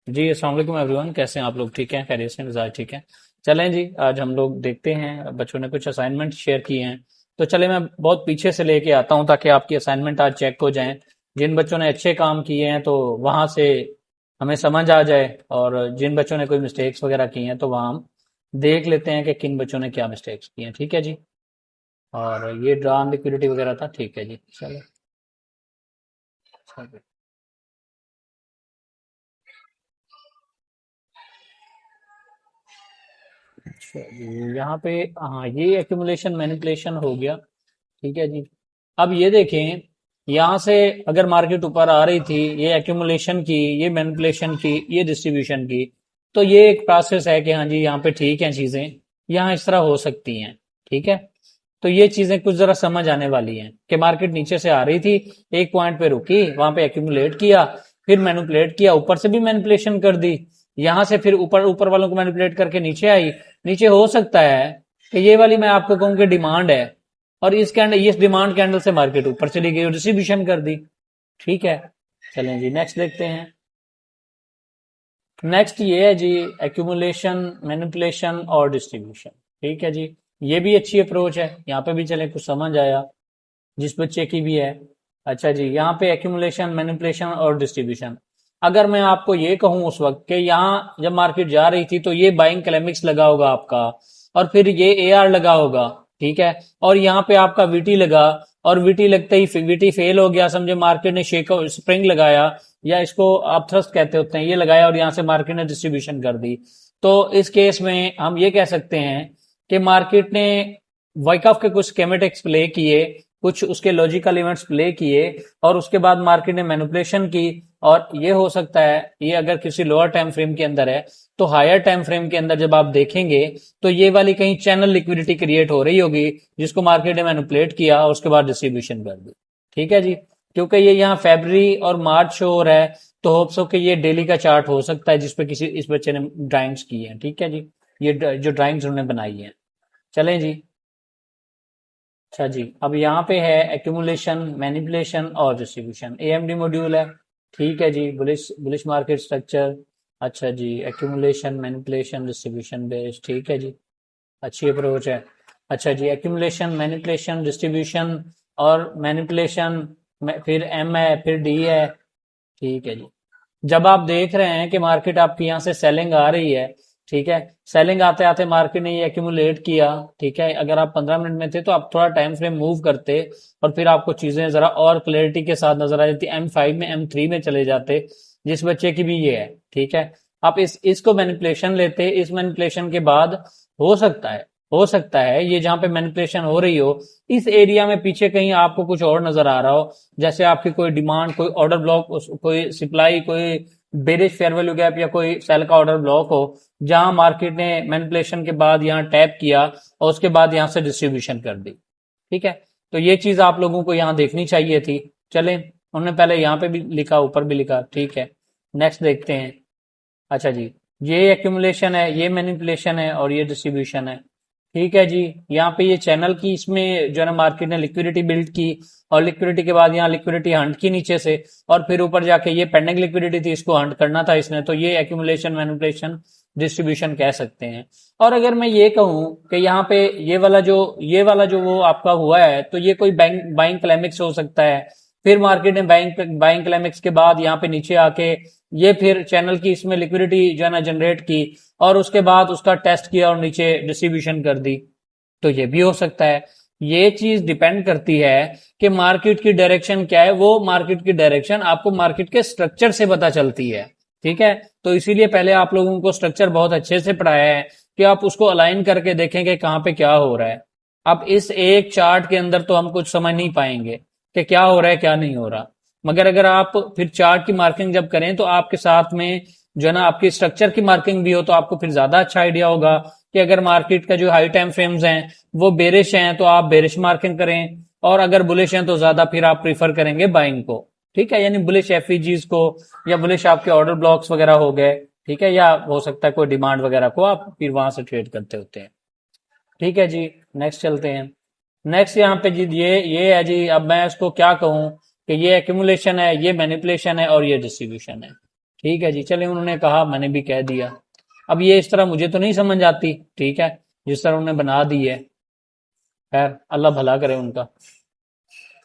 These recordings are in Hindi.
जी अस्सलाम वालेकुम एवरीवन, कैसे हैं आप लोग? ठीक हैं? खैरियत से? मिजाज ठीक है? चलें जी, आज हम लोग देखते हैं, बच्चों ने कुछ असाइनमेंट शेयर किए हैं। तो चले मैं बहुत पीछे से लेके आता हूं ताकि आपकी असाइनमेंट आज चेक हो जाएं। जिन बच्चों ने अच्छे काम किए हैं तो वहां से हमें समझ आ जाए, और जिन बच्चों ने कोई मिस्टेक्स वगैरह की हैं तो वहां हम देख लेते हैं कि किन बच्चों ने क्या मिस्टेक्स की हैं। ठीक है जी। और ये ड्रा ऑन लिक्विडिटी वगैरह था। ठीक है जी, चलो। चलो। अच्छा जी, यहाँ पे हाँ, ये एक्यूमुलेशन मैनिपुलेशन हो गया। ठीक है जी। अब ये देखें, यहां से अगर मार्केट ऊपर आ रही थी, ये एक्यूमुलेशन की, ये मैनिपुलेशन की, ये डिस्ट्रीब्यूशन की, तो ये एक प्रोसेस है कि हाँ जी यहाँ पे ठीक है चीजें, यहाँ इस तरह हो सकती हैं। ठीक है। तो ये चीजें कुछ जरा समझ आने वाली हैं कि मार्केट नीचे से आ रही थी, एक पॉइंट पे रुकी, वहां पे एक्यूमुलेट किया, फिर मैनिपुलेट किया, ऊपर से भी मैनिपुलेशन कर दी, यहां से फिर ऊपर ऊपर वालों को मैनिपुलेट करके नीचे आई। नीचे हो सकता है कि ये वाली मैं आपको कहूं कि डिमांड है, और इस कैंडल, इस डिमांड कैंडल से मार्केट ऊपर चली गई और डिस्ट्रीब्यूशन कर दी। ठीक है। चलें जी, नेक्स्ट देखते हैं। नेक्स्ट ये है जी, एक्यूमुलेशन, मैनिपुलेशन और डिस्ट्रीब्यूशन। ठीक है जी। ये भी अच्छी अप्रोच है, यहाँ पे भी चलें, कुछ समझ आया जिस बच्चे की भी है। अच्छा जी, यहाँ पे एक्यूमुलेशन, मैनिपुलेशन और डिस्ट्रीब्यूशन। अगर मैं आपको ये कहूँ उस वक्त कि यहाँ जब मार्केट जा रही थी तो ये बाइंग क्लेमिक्स लगा होगा आपका, और फिर ये ए आर लगा होगा। ठीक है। और यहाँ पे आपका वीटी लगा, और वीटी लगते ही वीटी फेल हो गया, समझे मार्केट ने शेक स्प्रिंग लगाया, या इसको आप थ्रस्ट कहते होते हैं, ये लगाया और यहाँ से मार्केट ने डिस्ट्रीब्यूशन कर दी। तो इस केस में हम ये कह सकते हैं कि मार्केट ने वाइकॉफ के कुछ स्केमेटिक्स प्ले किए, कुछ उसके लॉजिकल इवेंट्स प्ले किए, और उसके बाद मार्केट ने मैनिपुलेशन की। और ये हो सकता है, ये अगर किसी लोअर टाइम फ्रेम के अंदर है, तो हायर टाइम फ्रेम के अंदर जब आप देखेंगे तो ये वाली कहीं चैनल लिक्विडिटी क्रिएट हो रही होगी, जिसको मार्केट ने मैनिपुलेट किया और उसके बाद डिस्ट्रीब्यूशन कर दी। ठीक है जी। क्योंकि ये यहाँ फेब्रवरी और मार्च शो हो रहा है, तो होप्स हो कि ये डेली का चार्ट हो सकता है जिसपे किसी इस बच्चे ने ड्राइंग्स की है। ठीक है जी। ये जो ड्राइंग्स उन्होंने बनाई है। चलें जी। अच्छा जी, अब यहाँ पे है एक्यूमुलेशन, मैनिपुलेशन और डिस्ट्रीब्यूशन, एएमडी मॉड्यूल है। ठीक है जी, बुलिश बुलिश मार्केट स्ट्रक्चर। अच्छा जी, एक्यूमुलेशन, मैनिपुलेशन, डिस्ट्रीब्यूशन बेस्ड। ठीक है जी, अच्छी अप्रोच है। अच्छा जी, एक्यूमुलेशन, मैनिपुलेशन, डिस्ट्रीब्यूशन और मैनिपुलेशन, फिर एम है, फिर डी है। ठीक है जी। जब आप देख रहे हैं कि मार्केट आपकी यहाँ से सेलिंग आ रही है, ठीक है, सेलिंग आते आते मार्केट ने ये एक्यूमुलेट किया। ठीक है, अगर आप 15 मिनट में थे तो आप थोड़ा टाइम फ्रेम मूव करते, और फिर आपको चीजें जरा और क्लैरिटी के साथ नजर आ जाती, M5 में, M3 में चले जाते, जिस बच्चे की भी ये है। ठीक है। आप इसको मैनिपुलेशन लेते, इस मैनिपुलेशन के बाद हो सकता है, हो सकता है ये जहां पे मैनिपुलेशन हो रही हो, इस एरिया में पीछे कहीं आपको कुछ और नजर आ रहा हो, जैसे आपकी कोई डिमांड, कोई ऑर्डर ब्लॉक, कोई सप्लाई, कोई बेरिश फेयर वैल्यू गैप, या कोई सेल का ऑर्डर ब्लॉक हो, जहां मार्केट ने मैनिपुलेशन के बाद यहाँ टैप किया और उसके बाद यहाँ से डिस्ट्रीब्यूशन कर दी। ठीक है। तो ये चीज आप लोगों को यहाँ देखनी चाहिए थी। चलें, उन्होंने पहले यहाँ पे भी लिखा, ऊपर भी लिखा। ठीक है। नेक्स्ट देखते हैं। अच्छा जी, ये एक्यूमुलेशन है, ये मैनिपुलेशन है, और ये डिस्ट्रीब्यूशन है। ठीक है जी। यहाँ पे ये चैनल की, इसमें जो है ना मार्केट ने लिक्विडिटी बिल्ड की, और लिक्विडिटी के बाद यहाँ लिक्विडिटी हंट की नीचे से, और फिर ऊपर जाके ये पेंडिंग लिक्विडिटी थी, इसको हंट करना था इसने, तो ये एक्यूमुलेशन, मैनिपुलेशन, डिस्ट्रीब्यूशन कह सकते हैं। और अगर मैं ये कहूं कि यहाँ पे ये वाला जो वो आपका हुआ है, तो ये कोई बाइंग क्लाइमेक्स हो सकता है। फिर मार्केट ने बाइंग बाइंग क्लाइमेक्स के बाद यहाँ पे नीचे आके ये फिर चैनल की इसमें लिक्विडिटी जो है ना जनरेट की, और उसके बाद उसका टेस्ट किया और नीचे डिस्ट्रीब्यूशन कर दी। तो ये भी हो सकता है। ये चीज डिपेंड करती है कि मार्केट की डायरेक्शन क्या है। वो मार्केट की डायरेक्शन आपको मार्केट के स्ट्रक्चर से पता चलती है। ठीक है। तो इसीलिए पहले आप लोगों को स्ट्रक्चर बहुत अच्छे से पढ़ाया है कि आप उसको अलाइन करके देखें कि कहाँ पे क्या हो रहा है। अब इस एक चार्ट के अंदर तो हम कुछ समझ नहीं पाएंगे कि क्या हो रहा है, क्या नहीं हो रहा, मगर अगर आप फिर चार्ट की मार्किंग जब करें तो आपके साथ में जो है ना आपकी स्ट्रक्चर की मार्किंग भी हो, तो आपको फिर ज्यादा अच्छा आइडिया होगा कि अगर मार्केट का जो हाई टाइम फ्रेम्स हैं वो बेरिश हैं तो आप बेरिश मार्किंग करें, और अगर बुलिश हैं तो ज्यादा फिर आप प्रीफर करेंगे बाइंग को। ठीक है, यानी बुलिश एफईजीज को, या बुलिश आपके ऑर्डर ब्लॉक्स वगैरह हो गए। ठीक है, या हो सकता है कोई डिमांड वगैरह को आप फिर वहां से ट्रेड करते होते हैं। ठीक है जी। नेक्स्ट चलते हैं। नेक्स्ट यहाँ पे जी ये है जी, अब मैं इसको क्या कहूँ कि ये एक्यूमुलेशन है, ये मैनिपुलेशन है, और ये डिस्ट्रीब्यूशन है। ठीक है जी, चले उन्होंने कहा, मैंने भी कह दिया। अब ये इस तरह मुझे तो नहीं समझ आती, ठीक है, जिस तरह उन्होंने बना दी है। खैर अल्लाह भला करे उनका।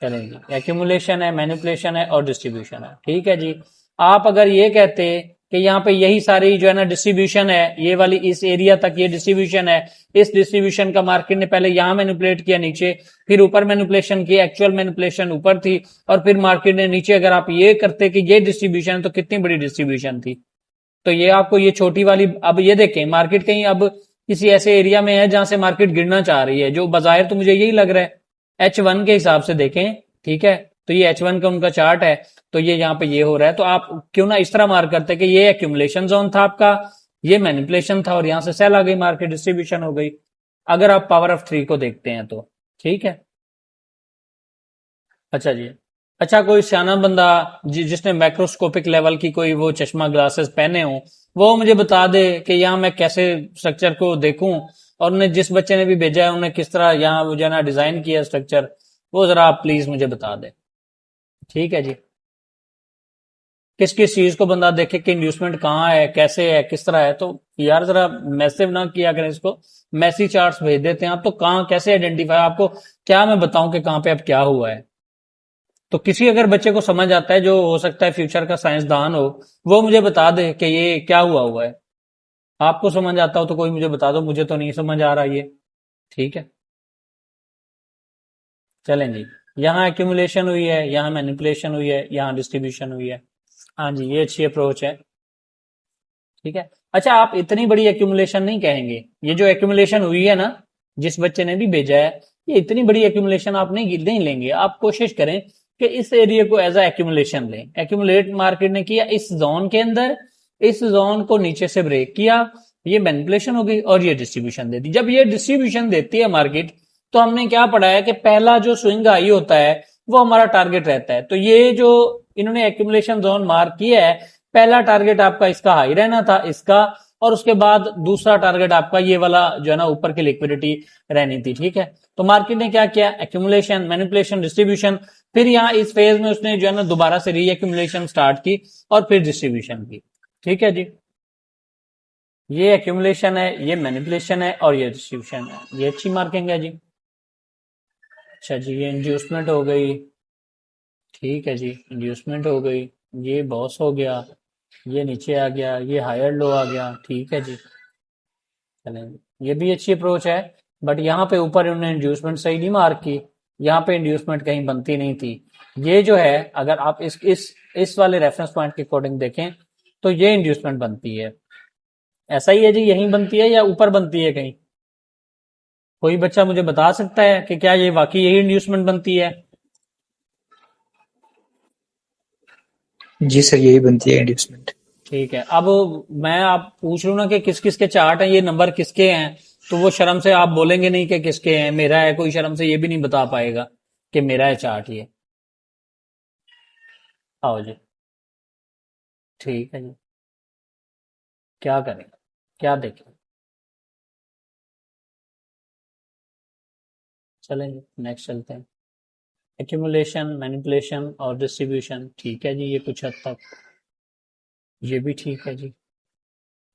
चलेंगे, एक्यूमुलेशन है, मैनिपुलेशन है और डिस्ट्रीब्यूशन है, ठीक है जी। आप अगर ये कहते कि यहाँ पे यही सारी जो है ना डिस्ट्रीब्यूशन है, ये वाली इस एरिया तक ये डिस्ट्रीब्यूशन है, इस डिस्ट्रीब्यूशन का मार्केट ने पहले यहाँ मैनिपुलेट किया नीचे, फिर ऊपर मैनिपुलेशन की, एक्चुअल मैनिपुलेशन ऊपर थी, और फिर मार्केट ने नीचे, अगर आप ये करते कि ये डिस्ट्रीब्यूशन है तो कितनी बड़ी डिस्ट्रीब्यूशन थी। तो ये आपको ये छोटी वाली, अब ये देखें मार्केट कहीं अब किसी ऐसे एरिया में है जहां से मार्केट गिरना चाह रही है, जो बाजार तो मुझे यही लग रहा है H1 के हिसाब से देखें, ठीक है, तो ये H1 का उनका चार्ट है, तो ये यहाँ पे ये हो रहा है, तो आप क्यों ना इस तरह मार्क करते कि ये एक्यूमुलेशन जोन था आपका, ये मैनिपुलेशन था, और यहां से सेल आ गई, मार्केट डिस्ट्रीब्यूशन हो गई, अगर आप पावर ऑफ 3 को देखते हैं तो। ठीक है, अच्छा जी। अच्छा, कोई सियाना बंदा जिसने मैक्रोस्कोपिक लेवल की कोई वो चश्मा ग्लासेस पहने हो, वो मुझे बता दे कि यहाँ मैं कैसे स्ट्रक्चर को देखूं, और उन्हें जिस बच्चे ने भी भेजा है उन्हें किस तरह यहाँ वो जो है ना डिजाइन किया स्ट्रक्चर, वो जरा आप प्लीज मुझे बता दें। ठीक है जी। किस किस चीज को बंदा देखे कि इंड्यूसमेंट कहाँ है, कैसे है, किस तरह है, तो यार जरा मैसेव ना किया करें इसको, मैसी चार्ट्स भेज देते हैं आप, तो कहाँ कैसे आइडेंटिफाई, आपको क्या मैं बताऊं कि कहाँ पे अब क्या हुआ है। तो किसी अगर बच्चे को समझ आता है, जो हो सकता है फ्यूचर का साइंसदान हो, वो मुझे बता दे कि ये क्या हुआ हुआ है। आपको समझ आता हो तो कोई मुझे बता दो, मुझे तो नहीं समझ आ रहा ये। ठीक है, चलें जी। यहाँ एक्यूमुलेशन हुई है, यहाँ मैनिपुलेशन हुई है, यहाँ डिस्ट्रीब्यूशन हुई है। हाँ जी, ये अच्छी अप्रोच है। ठीक है। अच्छा, आप इतनी बड़ी एक्यूमुलेशन नहीं कहेंगे, ये जो एक्यूमुलेशन हुई है ना, जिस बच्चे ने भी भेजा है, ये इतनी बड़ी एक्यूमुलेशन आप नहीं लेंगे। आप कोशिश करें कि इस एरिया को एज अ एक्यूमुलेशन लें। एक्यूमुलेट मार्केट ने किया इस जोन के अंदर, इस जोन को नीचे से ब्रेक किया, ये मैनिपुलेशन हो गई और ये डिस्ट्रीब्यूशन दे दी। जब ये डिस्ट्रीब्यूशन देती है मार्केट, तो हमने क्या पढ़ा है कि पहला जो स्विंग हाई होता है वो हमारा टारगेट रहता है। तो ये जो इन्होंने एक्यूमुलेशन जोन मार्क किया है, पहला टारगेट आपका इसका हाई रहना था, इसका, और उसके बाद दूसरा टारगेट आपका ये वाला जो है ना ऊपर की लिक्विडिटी रहनी थी। ठीक है, तो मार्केट ने क्या किया, एक्यूमुलेशन, मैनिपुलेशन, डिस्ट्रीब्यूशन, फिर यहाँ इस फेज में उसने जो है ना दोबारा से री एक्यूमुलेशन स्टार्ट की और फिर डिस्ट्रीब्यूशन की। ठीक है जी, ये एक्यूमुलेशन है, ये मैनिपुलेशन है और ये डिस्ट्रीब्यूशन है, ये अच्छी मार्किंग है जी। अच्छा जी, ये इंड्यूसमेंट हो गई। ठीक है जी, इंड्यूसमेंट हो गई, ये बॉस हो गया, ये नीचे आ गया, ये हायर लो आ गया। ठीक है जी, चलेंगे, ये भी अच्छी अप्रोच है, बट यहाँ पे ऊपर इन्होंने इंड्यूसमेंट सही नहीं मार्क की, यहाँ पे इंड्यूसमेंट कहीं बनती नहीं थी। ये जो है, अगर आप इस वाले रेफरेंस पॉइंट के अकॉर्डिंग देखें, तो ये इंड्यूसमेंट बनती है। ऐसा ही है जी, यहीं बनती है या ऊपर बनती है कहीं? कोई बच्चा मुझे बता सकता है कि क्या ये वाकई यही इंड्यूसमेंट बनती है? जी सर, यही बनती है इंड्यूसमेंट। ठीक है, अब मैं आप पूछ लूँ ना कि किस किस के चार्ट हैं, ये नंबर किसके हैं, तो वो शर्म से आप बोलेंगे नहीं कि किसके हैं, मेरा है, कोई शर्म से ये भी नहीं बता पाएगा कि मेरा है चार्ट ये। आओ जी, ठीक है जी, क्या करें, क्या देखें, चलेंगे नेक्स्ट चलते हैं। एक्यूमुलेशन, मैनिपुलेशन और डिस्ट्रीब्यूशन, ठीक है जी, ये कुछ हद तक ये भी ठीक है जी।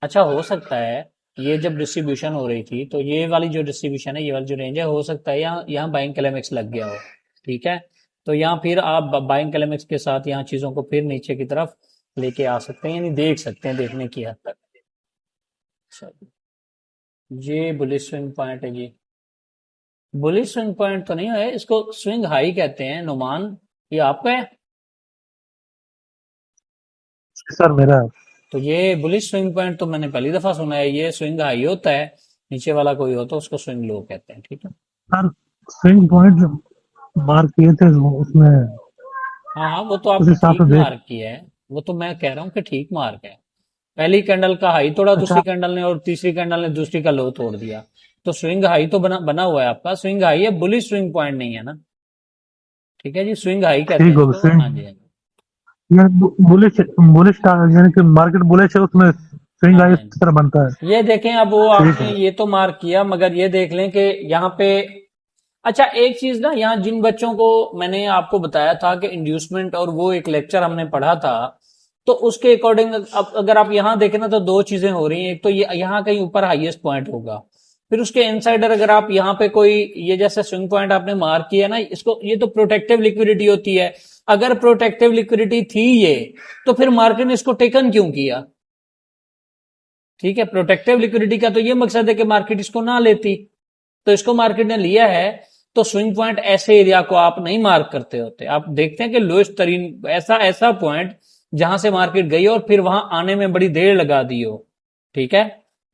अच्छा, हो सकता है ये जब डिस्ट्रीब्यूशन हो रही थी, तो ये वाली जो डिस्ट्रीब्यूशन है, ये वाली जो रेंज है, हो सकता है यहाँ यहाँ बाइंग कैलेमिक्स लग गया हो। ठीक है, तो यहाँ फिर आप बाइंग कैलेमिक्स के साथ यहाँ चीजों को फिर नीचे की तरफ लेके आ सकते हैं, यानी देख सकते हैं, देखने की हद तक। अच्छा, ये बुलिश स्विंग पॉइंट है जी। बुलिश स्विंग पॉइंट तो नहीं है, इसको स्विंग हाई कहते हैं नुमान, ये आपका है। सर मेरा है। तो ये बुलिश स्विंग पॉइंट तो मैंने पहली दफा सुना है, ये स्विंग हाई होता है, नीचे वाला कोई हो तो उसको स्विंग लो कहते हैं। ठीक है, सर स्विंग पॉइंट मार्क किए थे उसमें, हाँ हाँ, वो तो उस आपने हिसाब ठीक से देख। मार्क किया है, वो तो मैं कह रहा हूँ कि ठीक मार्क है। पहली कैंडल का हाई तोड़ा अच्छा, दूसरी कैंडल ने, और तीसरी कैंडल ने दूसरी का लो तोड़ दिया, तो स्विंग हाई तो बना बना हुआ है आपका, स्विंग हाई है, बुलिश स्विंग पॉइंट नहीं है ना। ठीक है जी, स्विंग हाई कहते ठीक हैं हो इसको। हाँ स्विंग, जी, हाँ जी, ये बुलिश बुलिश यानी कि मार्केट बुलिश है, उसमें स्विंग हाँ जी, आई हाँ इस तरह जी। बनता है। ये देखें, अब वो ठीक आपने है। ये तो मार्क किया, मगर ये देख लें कि यहाँ पे, अच्छा एक चीज ना, यहाँ जिन बच्चों को मैंने आपको बताया था कि इंड्यूसमेंट, और वो एक लेक्चर हमने पढ़ा था तो उसके अकॉर्डिंग अब अगर आप यहां देखें ना तो दो चीजें हो रही हैं। एक तो ये यहाँ कहीं ऊपर हाईएस्ट पॉइंट होगा, फिर उसके इनसाइडर अगर आप यहाँ पे कोई ये जैसे स्विंग पॉइंट आपने मार्क किया ना, इसको ये तो प्रोटेक्टिव लिक्विडिटी होती है। अगर प्रोटेक्टिव लिक्विडिटी थी ये, तो फिर मार्केट ने इसको टेकन क्यों किया? ठीक है, प्रोटेक्टिव लिक्विडिटी का तो ये मकसद है कि मार्केट इसको ना लेती, तो इसको मार्केट ने लिया है। तो स्विंग पॉइंट ऐसे एरिया को आप नहीं मार्क करते होते, आप देखते हैं कि लोएस्ट तरीन ऐसा ऐसा पॉइंट जहां से मार्केट गई और फिर वहां आने में बड़ी देर लगा दी हो। ठीक है,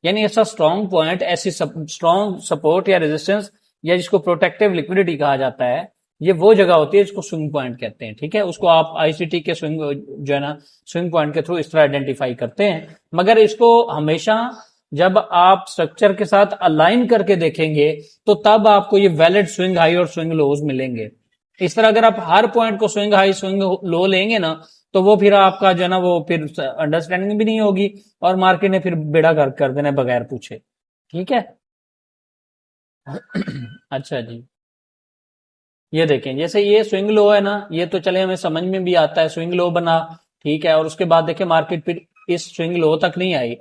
यानी ऐसा स्ट्रॉन्ग पॉइंट, ऐसी स्ट्रॉन्ग सपोर्ट या रेजिस्टेंस, या जिसको प्रोटेक्टिव लिक्विडिटी कहा जाता है, ये वो जगह होती है जिसको स्विंग पॉइंट कहते हैं। ठीक है, उसको आप आईसीटी के स्विंग जो है ना स्विंग पॉइंट के थ्रू इस तरह आइडेंटिफाई करते हैं। मगर इसको हमेशा जब आप स्ट्रक्चर के साथ अलाइन करके देखेंगे तो तब आपको ये वैलिड स्विंग हाई और स्विंग लोज मिलेंगे। इस तरह अगर आप हर पॉइंट को स्विंग हाई स्विंग लो लेंगे ना, तो वो फिर आपका जो है ना वो फिर अंडरस्टैंडिंग भी नहीं होगी और मार्केट ने फिर बेड़ा गर्क कर देना बगैर पूछे। ठीक है। अच्छा जी, ये देखें जैसे ये स्विंग लो है ना, ये तो चले हमें समझ में भी आता है, स्विंग लो बना। ठीक है, और उसके बाद देखें मार्केट फिर इस स्विंग लो तक नहीं आई।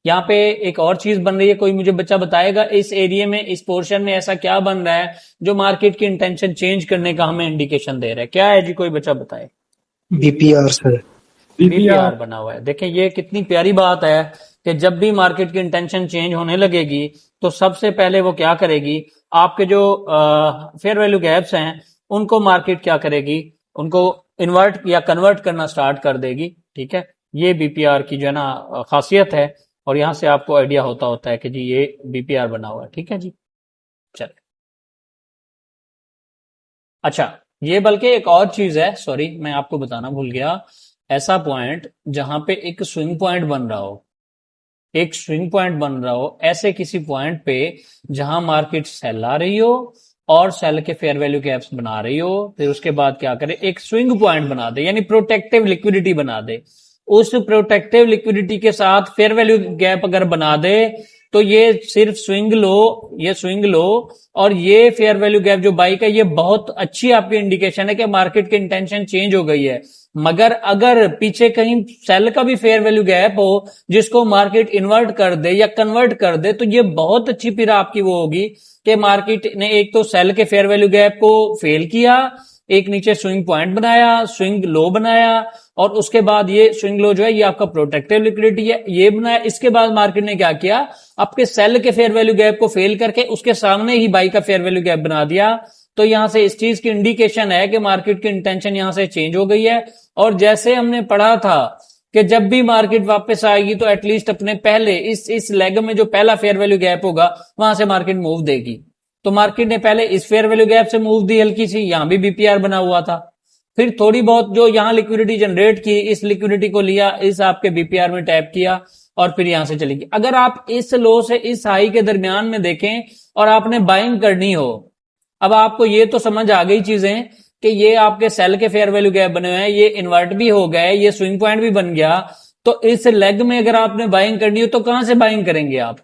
यहाँ पे एक और चीज बन रही है, कोई मुझे बच्चा बताएगा इस एरिया में, इस पोर्शन में ऐसा क्या बन रहा है जो मार्केट की इंटेंशन चेंज करने का हमें इंडिकेशन दे रहा है? क्या है जी, कोई बच्चा बताए। BPR sir. बीपीआर बना हुआ है। देखिए ये कितनी प्यारी बात है कि जब भी मार्केट की इंटेंशन चेंज होने लगेगी तो सबसे पहले वो क्या करेगी, आपके जो फेयर वैल्यू गैप्स हैं उनको मार्केट क्या करेगी, उनको इन्वर्ट या कन्वर्ट करना स्टार्ट कर देगी। ठीक है, ये बीपीआर की जो है ना खासियत है, और यहां से आपको आइडिया होता है कि जी ये बीपीआर बना हुआ है। ठीक है जी, चलिए। अच्छा, ये बल्कि एक और चीज है, सॉरी मैं आपको बताना भूल गया, ऐसा पॉइंट जहां पे एक स्विंग पॉइंट बन रहा हो, एक स्विंग पॉइंट बन रहा हो ऐसे किसी पॉइंट पे जहां मार्केट सेल आ रही हो और सेल के फेयर वैल्यू गैप्स बना रही हो, फिर उसके बाद क्या करे, एक स्विंग पॉइंट बना दे, यानी प्रोटेक्टिव लिक्विडिटी बना दे। उस प्रोटेक्टिव लिक्विडिटी के साथ फेयर वैल्यू गैप अगर बना दे तो ये सिर्फ स्विंग लो, ये स्विंग लो और ये फेयर वैल्यू गैप जो बाई का, ये बहुत अच्छी आपकी इंडिकेशन है कि मार्केट की इंटेंशन चेंज हो गई है। मगर अगर पीछे कहीं सेल का भी फेयर वैल्यू गैप हो जिसको मार्केट इन्वर्ट कर दे या कन्वर्ट कर दे, तो ये बहुत अच्छी फिर आपकी वो होगी कि मार्केट ने एक तो सेल के फेयर वैल्यू गैप को फेल किया, एक नीचे स्विंग पॉइंट बनाया, स्विंग लो बनाया, और उसके बाद ये स्विंग लो जो है ये आपका प्रोटेक्टिव लिक्विडिटी है, ये बनाया। इसके बाद मार्केट ने क्या किया, आपके सेल के फेयर वैल्यू गैप को फेल करके उसके सामने ही बाई का फेयर वैल्यू गैप बना दिया। तो यहां से इस चीज की इंडिकेशन है कि मार्केट की इंटेंशन यहां से चेंज हो गई है। और जैसे हमने पढ़ा था कि जब भी मार्केट वापस आएगी तो एटलीस्ट अपने पहले इस लेग में जो पहला फेयर वैल्यू गैप होगा वहां से मार्केट मूव देगी। तो मार्केट ने पहले इस फेयर वैल्यू गैप से मूव दी हल्की सी, यहां भी बीपीआर बना हुआ था, फिर थोड़ी बहुत जो यहां लिक्विडिटी जनरेट की, इस लिक्विडिटी को लिया, इस आपके बीपीआर में टैप किया और फिर यहां से चली गई। अगर आप इस लो से इस हाई के दरमियान में देखें और आपने बाइंग करनी हो, अब आपको ये तो समझ आ गई चीजें कि ये आपके सेल के फेयर वैल्यू गैप बने हुए हैं, ये इन्वर्ट भी हो गए, ये स्विंग पॉइंट भी बन गया। तो इस लेग में अगर आपने बाइंग करनी हो तो कहां से बाइंग करेंगे आप?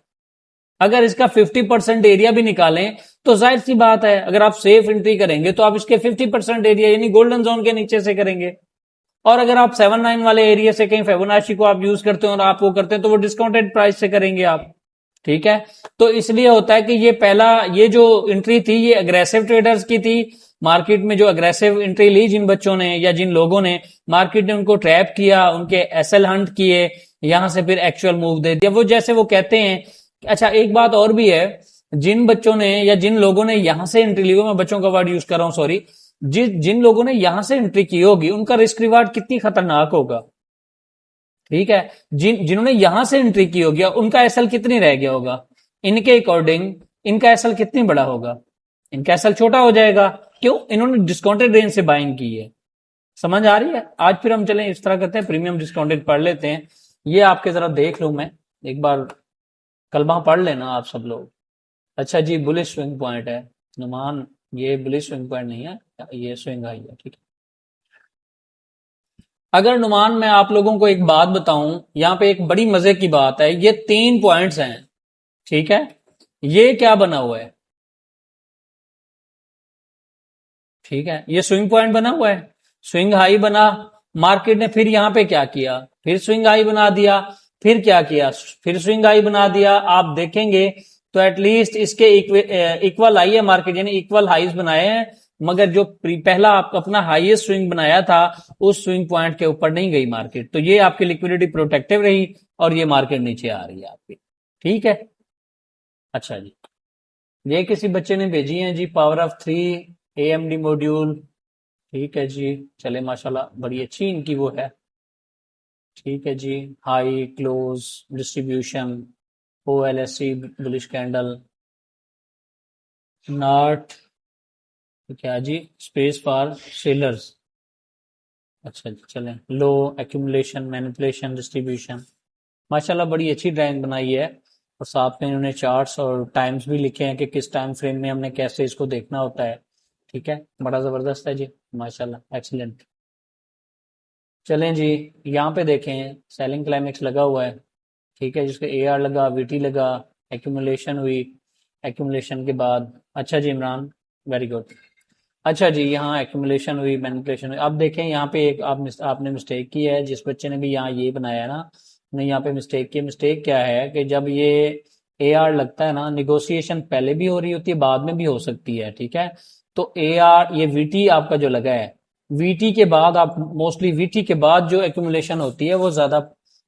अगर इसका 50% एरिया भी निकालें तो जाहिर सी बात है अगर आप सेफ एंट्री करेंगे तो आप इसके 50% एरिया यानी गोल्डन जोन के नीचे से करेंगे। और अगर आप 7-9 वाले एरिया से कहीं फिबोनाची को आप यूज करते हो और आप वो करते हैं तो वो डिस्काउंटेड प्राइस से करेंगे आप। ठीक है, तो इसलिए होता है कि ये पहला ये जो एंट्री थी ये अग्रेसिव ट्रेडर्स की थी। मार्केट में जो अग्रेसिव एंट्री ली जिन बच्चों ने या जिन लोगों ने, मार्केट ने उनको ट्रैप किया, उनके एसएल हंट किए, यहां से फिर एक्चुअल मूव दे दिया, वो जैसे वो कहते हैं। अच्छा, एक बात और भी है, जिन बच्चों ने या जिन लोगों ने यहां से एंट्री ली हो, मैं बच्चों का वर्ड यूज कर रहा हूं सॉरी, जिन लोगों ने यहां से एंट्री की होगी उनका रिस्क रिवार्ड कितनी खतरनाक होगा। ठीक है, जिन्होंने यहां से एंट्री की होगी उनका एसएल कितनी रह गया होगा, इनके अकॉर्डिंग इनका एसएल कितनी बड़ा होगा, इनका एसएल छोटा हो जाएगा। क्यों? इन्होंने डिस्काउंटेड रेंज से बाइंग की है। समझ आ रही है? आज फिर हम चलें इस तरह करते हैं, प्रीमियम डिस्काउंटेड पढ़ लेते हैं। ये आपके जरा देख लूं मैं एक बार, कलमा पढ़ लेना आप सब लोग। अच्छा जी, बुलिश स्विंग पॉइंट है नुमान, ये बुलिश स्विंग पॉइंट नहीं है, ये स्विंग हाई है। ठीक है, अगर नुमान मैं आप लोगों को एक बात बताऊं, यहां पे एक बड़ी मजे की बात है, ये 3 पॉइंट्स हैं। ठीक है, ये क्या बना हुआ है? ठीक है, ये स्विंग पॉइंट बना हुआ है, स्विंग हाई बना, मार्केट ने फिर यहाँ पे क्या किया, फिर स्विंग हाई बना दिया, फिर क्या किया, फिर स्विंग हाई बना दिया। आप देखेंगे तो एटलीस्ट इसके इक्वल हाई है मार्केट, यानी इक्वल हाईज बनाए हैं, मगर जो पहला आप अपना हाईएस्ट स्विंग बनाया था उस स्विंग पॉइंट के ऊपर नहीं गई मार्केट, तो ये आपकी लिक्विडिटी प्रोटेक्टिव रही और ये मार्केट नीचे आ रही है आपकी। ठीक है, अच्छा जी, ये किसी बच्चे ने भेजी है जी, पावर ऑफ 3 AMD मॉड्यूल। ठीक है जी, चले माशाल्लाह, बड़ी अच्छी इनकी वो है। ठीक है जी, high close distribution, OLSC bullish candle, not क्या जी, स्पेस फॉर सेलर्स। अच्छा जी, चलें, लो एक्यूमुलेशन मैनिपुलेशन डिस्ट्रीब्यूशन। माशाल्लाह बड़ी अच्छी ड्राइंग बनाई है, और साथ में इन्होंने चार्ट्स और टाइम्स भी लिखे हैं कि किस टाइम फ्रेम में हमने कैसे इसको देखना होता है। ठीक है, बड़ा ज़बरदस्त है जी, माशाल्लाह एक्सीलेंट। चलें जी, यहाँ पे देखें सेलिंग क्लाइमेक्स लगा हुआ है। ठीक है, जिसके AR लगा, VT लगा, एक्यूमुलेशन हुई, एक्यूमुलेशन के बाद, अच्छा जी इमरान, वेरी गुड। अच्छा जी, यहाँ एक्यूमुलेशन हुई, मैनिपुलेशन हुई। अब देखें यहाँ पे एक आपने मिस्टेक की है, जिस बच्चे ने भी यहाँ ये बनाया है ना, नहीं यहाँ पे मिस्टेक की। मिस्टेक क्या है कि जब ये AR लगता है ना, निगोशिएशन पहले भी हो रही होती है, बाद में भी हो सकती है। ठीक है, तो AR ये VT आपका जो लगा है, VT के बाद आप मोस्टली VT के बाद जो एक्यूमुलेशन होती है वो ज्यादा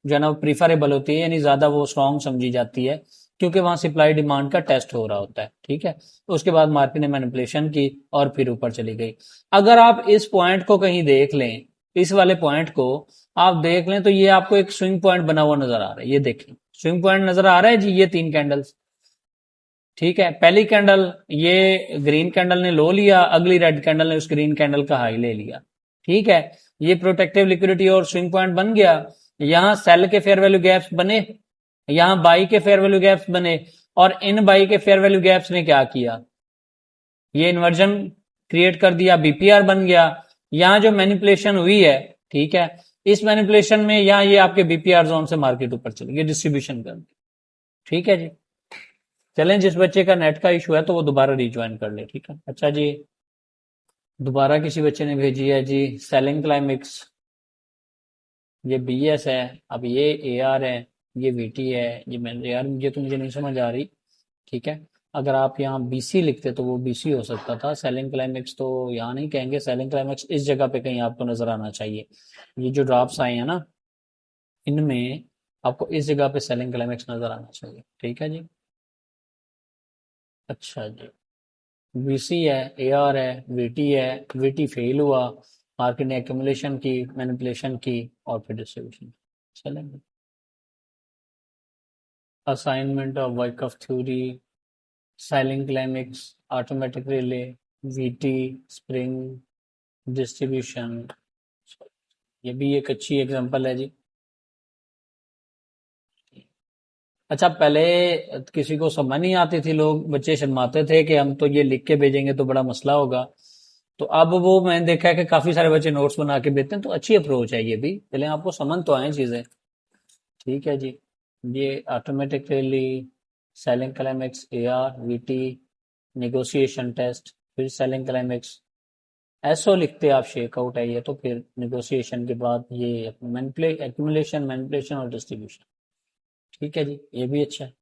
जो है ना प्रीफरेबल होती है, यानी ज्यादा वो स्ट्रांग समझी जाती है, क्योंकि वहां सप्लाई डिमांड का टेस्ट हो रहा होता है। ठीक है, उसके बाद मार्केट ने मैनिपुलेशन की और फिर ऊपर चली गई। अगर आप इस पॉइंट को कहीं देख लें, इस वाले पॉइंट को आप देख लें, तो ये आपको एक स्विंग पॉइंट बना हुआ नजर आ रहा है। ये देखें, स्विंग पॉइंट नजर आ रहा है जी, ये 3 कैंडल्स। ठीक है, पहली कैंडल ये ग्रीन कैंडल ने लो लिया, अगली रेड कैंडल ने उस ग्रीन कैंडल का हाई ले लिया। ठीक है, ये प्रोटेक्टिव लिक्विडिटी और स्विंग पॉइंट बन गया। यहां सेल के फेयर वैल्यू गैप्स बने, यहां बाई के फेयर वैल्यू गैप्स बने, और इन बाई के फेयर वैल्यू गैप्स ने क्या किया, ये इन्वर्जन क्रिएट कर दिया, BPR बन गया। यहां जो मैनिपुलेशन हुई है, ठीक है, इस मैनिपुलेशन में यहां ये आपके BPR जोन से मार्केट ऊपर चली गई, डिस्ट्रीब्यूशन कर दी। ठीक है जी, चलें, जिस बच्चे का नेट का इशू है तो वो दोबारा रिज्वाइन कर ले। ठीक है, अच्छा जी, दोबारा किसी बच्चे ने भेजी है जी, सेलिंग क्लाइमिक्स, ये BS है, अब ये AR है, ये VT है, ये मैंने यार मुझे नहीं समझ आ रही। ठीक है, अगर आप यहाँ BC लिखते तो वो BC हो सकता था, सेलिंग क्लाइमेक्स तो यहाँ नहीं कहेंगे, सेलिंग क्लाइमेक्स इस जगह पे कहीं आपको नजर आना चाहिए। ये जो ड्रॉप्स आए हैं ना, इनमें आपको इस जगह पे सेलिंग क्लाइमेक्स नजर आना चाहिए। ठीक है जी, अच्छा जी, VC है, AR है, VT है, VT फेल हुआ, मार्केट ने एक्यूमुलेशन की, मैनिपुलेशन की, और फिर डिस्ट्रीब्यूशन। चलेंगे, assignment of Wyckoff theory, selling climax, automatic rally, VT, spring, distribution. ये भी एक अच्छी एग्जांपल है जी। अच्छा, पहले किसी को समझ नहीं आती थी, लोग बच्चे शर्माते थे कि हम तो ये लिख के भेजेंगे तो बड़ा मसला होगा। तो अब वो मैंने देखा है कि काफी सारे बच्चे नोट्स बना के भेजते हैं, तो अच्छी अप्रोच है ये भी, पहले आपको समझ तो आए चीजें। ठीक है जी, ये automatic rally, selling climax, AR, VT, negotiation test, फिर सेलिंग क्लाइमेक्स, एसओ लिखते आप शेकआउट है ये, तो फिर नेगोशिएशन के बाद ये एक्यूमुलेशन, मैनिपुलेशन और डिस्ट्रीब्यूशन। ठीक है जी, ये भी अच्छा है,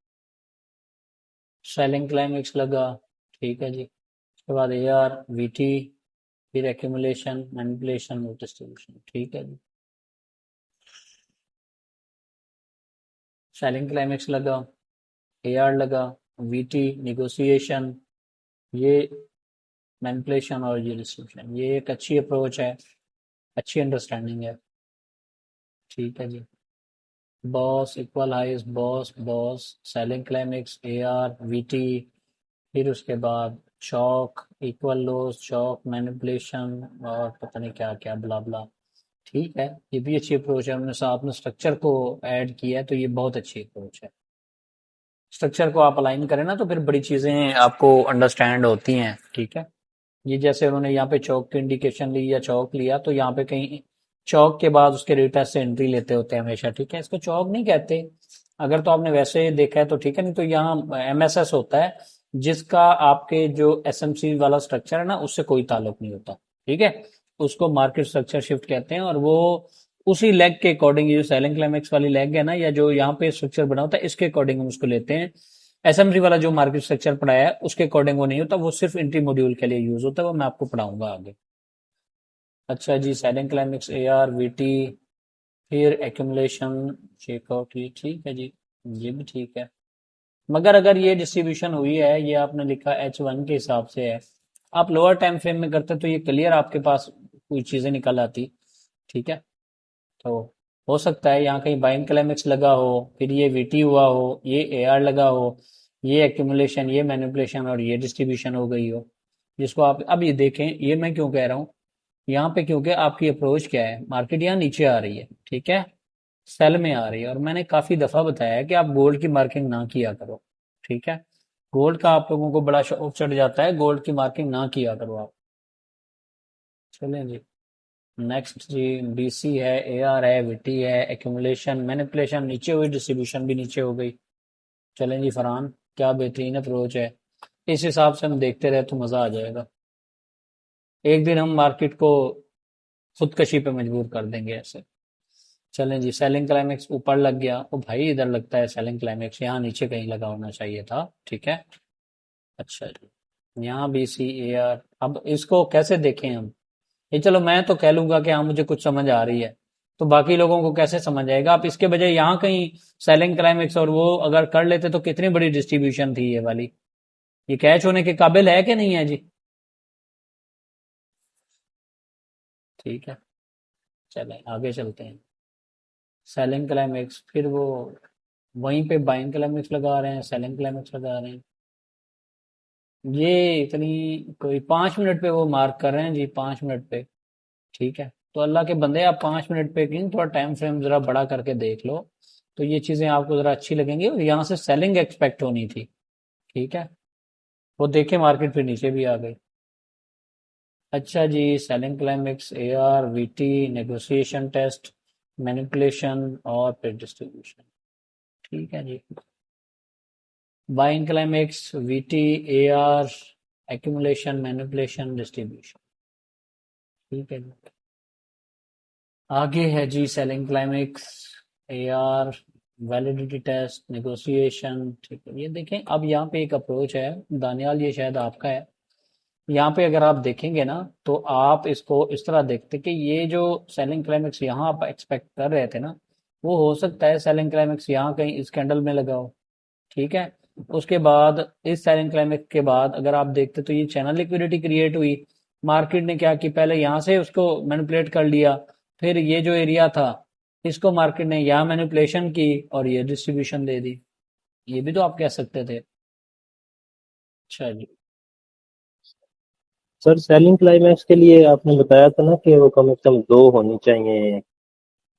सेलिंग क्लाइमेक्स लगा। ठीक है जी, उसके बाद AR, VT, फिर एक्यूमुलेशन, मैनिपुलेशन और डिस्ट्रीब्यूशन। ठीक है जी, सेलिंग क्लाइमेक्स लगा, AR लगा, VT नेगोशिएशन, ये मैनिपुलेशन और ये डिस्ट्रीब्यूशन। ये एक अच्छी अप्रोच है, अच्छी अंडरस्टैंडिंग है। ठीक है जी, BOS, equal highs, BOS BOS, selling climax, AR, VT, फिर उसके बाद चौक, इक्वल लोज, चौक, मैनिपुलेशन, और पता नहीं क्या क्या ब्ला ब्ला। ठीक है, ये भी अच्छी अप्रोच है, हमने साथ में स्ट्रक्चर को ऐड किया है, तो ये बहुत अच्छी अप्रोच है। स्ट्रक्चर को आप अलाइन करें ना, तो फिर बड़ी चीजें आपको अंडरस्टैंड होती हैं। ठीक है, ये जैसे उन्होंने यहाँ पे चौक की इंडिकेशन ली या चौक लिया, तो यहाँ पे कहीं चौक के बाद उसके रिटेस्ट से एंट्री लेते होते हैं हमेशा। ठीक है, इसको चौक नहीं कहते, अगर तो आपने वैसे देखा है तो ठीक है, नहीं तो यहाँ MSS होता है, जिसका आपके जो SMC वाला स्ट्रक्चर है ना, उससे कोई ताल्लुक नहीं होता। ठीक है, उसको मार्केट स्ट्रक्चर शिफ्ट कहते हैं, और वो उसी लेग के अकॉर्डिंग, जो सेलिंग क्लाइमेक्स वाली लेग है ना, या जो यहाँ पे स्ट्रक्चर बना होता है, इसके अकॉर्डिंग हम उसको लेते हैं। एसएमसी वाला जो मार्केट स्ट्रक्चर पढ़ाया है उसके अकॉर्डिंग वो नहीं होता, वो सिर्फ एंट्री मॉड्यूल के लिए यूज होता है, वो मैं आपको पढ़ाऊंगा आगे। अच्छा जी, सेलिंग क्लाइमेक्स, AR, VT, फिर एक्यूमुलेशन, चेकआउट, ये ठीक है जी, ये भी ठीक है। मगर अगर ये डिस्ट्रीब्यूशन हुई है, ये आपने लिखा H1 के हिसाब से है, आप लोअर टाइम फ्रेम में करते तो ये क्लियर आपके पास कोई चीजें निकल आती। ठीक है, तो हो सकता है यहाँ कहीं बाइंग क्लाइमेक्स लगा हो, फिर ये VT हुआ हो, ये AR लगा हो, ये एक्यूमुलेशन, ये मैनिपुलेशन, और ये डिस्ट्रीब्यूशन हो गई हो, जिसको आप अब ये देखें। ये मैं क्यों कह रहा हूँ यहाँ पे, क्योंकि आपकी अप्रोच क्या है, मार्केट यहाँ नीचे आ रही है, ठीक है, सेल में आ रही है, और मैंने काफी दफा बताया है कि आप गोल्ड की मार्किंग ना किया करो। ठीक है, गोल्ड का आप लोगों को बड़ा शौक चढ़ जाता है, गोल्ड की मार्किंग ना किया करो आप। चलें जी, नेक्स्ट जी, BC है, AR है, VT है, एक्यूमुलेशन, मैनिपुलेशन नीचे हुई, डिस्ट्रीब्यूशन भी नीचे हो गई। चलें जी फरहान, क्या बेहतरीन अप्रोच है, इस हिसाब से हम देखते रहे तो मजा आ जाएगा। एक दिन हम मार्केट को खुदकशी पे मजबूर कर देंगे ऐसे। चलें जी, सेलिंग क्लाइमेक्स ऊपर लग गया, ओ भाई इधर लगता है सेलिंग क्लाइमेक्स यहाँ नीचे कहीं लगा होना चाहिए था। ठीक है, अच्छा जी, यहाँ BC AR, अब इसको कैसे देखें हम, ये चलो मैं तो कह लूंगा कि हाँ मुझे कुछ समझ आ रही है, तो बाकी लोगों को कैसे समझ आएगा। आप इसके बजाय यहाँ कहीं सेलिंग क्लाइमेक्स और वो अगर कर लेते तो कितनी बड़ी डिस्ट्रीब्यूशन थी ये वाली, ये कैच होने के काबिल है कि नहीं है जी। ठीक है, चलें आगे चलते हैं। सेलिंग क्लाइमेक्स, फिर वो वहीं पे बाइंग क्लाइमेक्स लगा रहे हैं, सेलिंग क्लाइमेक्स लगा रहे हैं। ये इतनी कोई 5 मिनट पे वो मार्क कर रहे हैं जी, 5 मिनट पे। ठीक है, तो अल्लाह के बंदे, आप 5 मिनट पे क्यों थोड़ा टाइम फ्रेम जरा बड़ा करके देख लो, तो ये चीजें आपको जरा अच्छी लगेंगी, और यहाँ से सेलिंग एक्सपेक्ट होनी थी। ठीक है, वो देखे मार्केट फिर नीचे भी आ गई। अच्छा जी, selling climax, AR, VT, negotiation test, manipulation, और फिर डिस्ट्रीब्यूशन। ठीक है जी, buying climax, VT, AR, accumulation, manipulation, distribution. ठीक है जी, आगे है जी selling climax, AR, validity test, negotiation. ठीक है, ये देखें, अब यहाँ पे एक अप्रोच है दानियाल, ये शायद आपका है। यहाँ पे अगर आप देखेंगे ना, तो आप इसको इस तरह देखते कि ये जो सेलिंग क्लाइमेक्स यहाँ आप एक्सपेक्ट कर रहे थे ना, वो हो सकता है सेलिंग क्लाइमेक्स यहाँ कहीं इस कैंडल में लगा हो। ठीक है, उसके बाद इस सेलिंग क्लाइमेक्स के बाद अगर आप देखते तो ये चैनल लिक्विडिटी क्रिएट हुई, मार्केट ने क्या कि पहले यहाँ से उसको मैनिपुलेट कर लिया, फिर ये जो एरिया था इसको मार्केट ने यहाँ मैनिपुलेशन की और ये डिस्ट्रीब्यूशन दे दी। ये भी तो आप कह सकते थे। अच्छा जी, सर सेलिंग क्लाइमैक्स के लिए आपने बताया था ना कि वो कम से कम 2 होनी चाहिए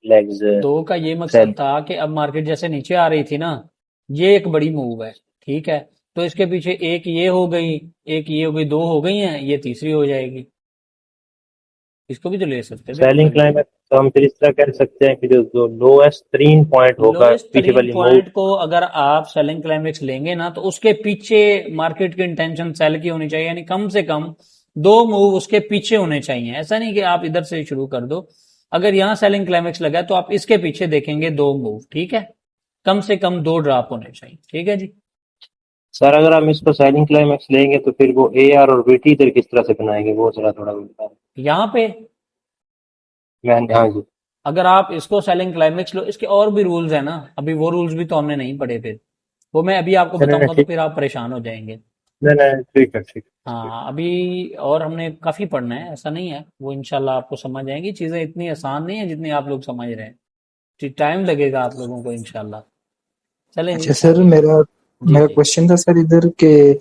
लेग्स दो का ये मकसद सेल। था कि अब मार्केट जैसे नीचे आ रही थी ना, ये एक बड़ी मूव है। ठीक है, तो इसके पीछे एक ये हो गई, एक ये हो गई, दो हो गई हैं, ये तीसरी हो जाएगी। इसको भी तो ले सकते थे सेलिंग ऊपर की। क्लाइमैक्स तो हम फिर इस तरह कह सकते हैं कि जो लोएस्ट 3 पॉइंट होगा लोएस्ट पीछे 3 वाली मूव। पॉइंट को अगर आप सेलिंग क्लाइमेक्स लेंगे ना, तो उसके पीछे मार्केट की इंटेंशन सेल की होनी चाहिए, यानी कम से कम 2 मूव उसके पीछे होने चाहिए। ऐसा नहीं कि आप इधर से शुरू कर दो, अगर यहाँ सेलिंग क्लाइमेक्स लगा है तो आप इसके पीछे देखेंगे 2 मूव। ठीक है, कम से कम 2 ड्रॉप होने चाहिए। ठीक है जी, सर अगर हम इसको सेलिंग क्लाइमैक्स लेंगे तो फिर वो AR और VT इधर किस तरह से बनाएंगे, वो जरा थोड़ा बताएं। यहाँ पे मैंने, हाँ जी। अगर आप इसको सेलिंग क्लाइमेक्स लो, इसके और भी रूल्स है ना, अभी वो रूल्स भी तो हमने नहीं पढ़े, फिर वो मैं अभी आपको नहीं नहीं बताऊंगा तो ठीक, फिर आप परेशान हो जाएंगे। नहीं नहीं ठीक है ठीक है। हाँ, अभी और हमने काफी पढ़ना है, ऐसा नहीं है, वो इंशाल्लाह आपको समझ आएंगी। चीजें इतनी आसान नहीं है जितनी आप लोग समझ रहे हैं, टाइम लगेगा आप लोगों को इंशाल्लाह। चलें अच्छा जी सर, आगे। मेरा जी मेरा जी, क्वेश्चन था सर इधर के,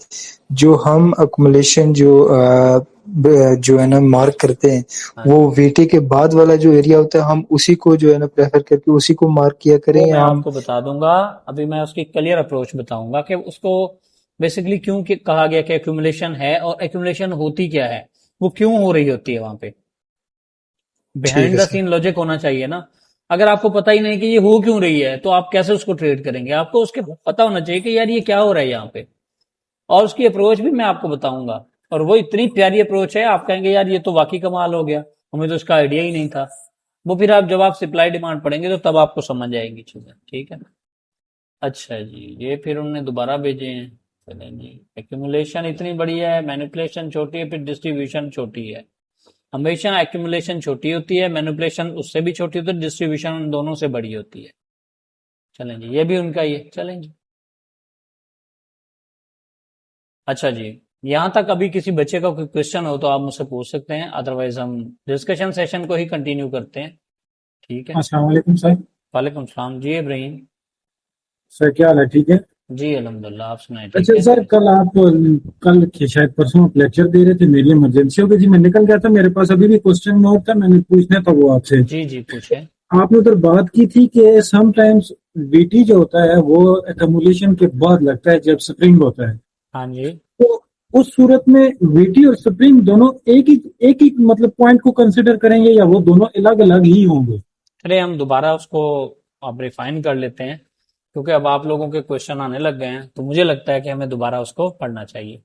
जो हम अकुमुलेशन जो है ना मार्क करते हैं, हाँ वो जी, वीटी के बाद वाला जो एरिया होता है, हम उसी को जो है ना प्रेफर करके उसी को मार्क किया करें, वो मैं या हम। आपको बता दूंगा। अभी मैं उसकी क्लियर अप्रोच बताऊंगा कि उसको बेसिकली क्यों कहा गया कि एक्यूमुलेशन है, और एक्यूमुलेशन होती क्या है, वो क्यों हो रही होती है वहां पे, ठीक बिहाइंड है द सर। सीन लॉजिक होना चाहिए ना। अगर आपको पता ही नहीं कि ये हो क्यों रही है, तो आप कैसे उसको ट्रेड करेंगे, आपको उसके पता होना चाहिए कि यार ये क्या हो रहा है यहाँ पे, और उसकी अप्रोच भी मैं आपको बताऊंगा। और वो इतनी प्यारी अप्रोच है, आप कहेंगे यार ये तो वाकई कमाल हो गया। हमें तो इसका आइडिया ही नहीं था। वो फिर आप जब आप सप्लाई डिमांड पढ़ेंगे तो तब आपको समझ आएगी चीजें, ठीक है। अच्छा जी, ये फिर उन्होंने दोबारा भेजे हैं। चलें जी, एक्यूमुलेशन इतनी बड़ी है, मैनिपुलेशन छोटी है, फिर डिस्ट्रीब्यूशन छोटी है। हमेशा एक्यूमुलेशन छोटी होती है, मैनिपुलेशन उससे भी छोटी होती है, डिस्ट्रीब्यूशन उन दोनों से बड़ी होती है। चलें जी, ये भी उनका ही है। चलें जी, अच्छा जी, यहाँ तक अभी किसी बच्चे का कोई क्वेश्चन हो तो आप मुझसे पूछ सकते हैं, अदरवाइज हम डिस्कशन सेशन को ही कंटिन्यू करते हैं, ठीक है। अस्सलाम वालेकुम सर। वालेकुम सलाम जी इब्राहिम। सर क्या हाल है, ठीक है? जी अल्हम्दुलिल्लाह, आप सुनाए, ठीक अच्छा है। सर, कल के शायद परसों आप लेक्चर दे रहे थे, मेरी इमरजेंसी हो गई जी, मैं निकल गया था, मेरे पास अभी भी क्वेश्चन नोट था, मैंने पूछना था वो आपसे। जी जी पूछे। आपने उधर बात की थी कि समटाइम्स वीटी जो होता है वो एकमुलेशन के बाद लगता है जब स्प्रिंग होता है, हाँ जी, तो उस सूरत में वीटी और स्प्रिंग दोनों एक ही मतलब पॉइंट को कंसिडर करेंगे या वो दोनों अलग अलग ही होंगे? चलिए हम दोबारा उसको अब रिफाइन कर लेते हैं, क्योंकि अब आप लोगों के क्वेश्चन आने लग गए हैं, तो मुझे लगता है कि हमें दोबारा उसको पढ़ना चाहिए।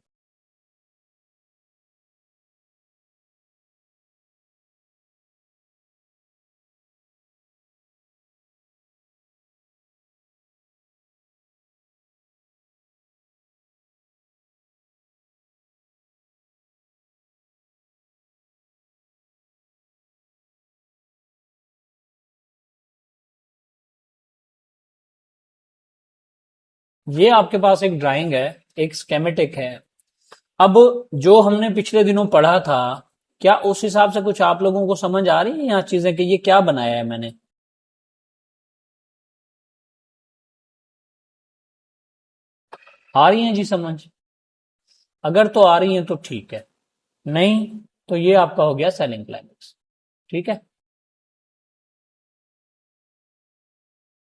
ये आपके पास एक ड्राइंग है, एक स्केमेटिक है। अब जो हमने पिछले दिनों पढ़ा था, क्या उस हिसाब से कुछ आप लोगों को समझ आ रही है यहाँ चीजें कि ये क्या बनाया है मैंने? आ रही हैं जी समझ? अगर तो आ रही हैं तो ठीक है, नहीं तो ये आपका हो गया सेलिंग क्लाइमेक्स, ठीक है।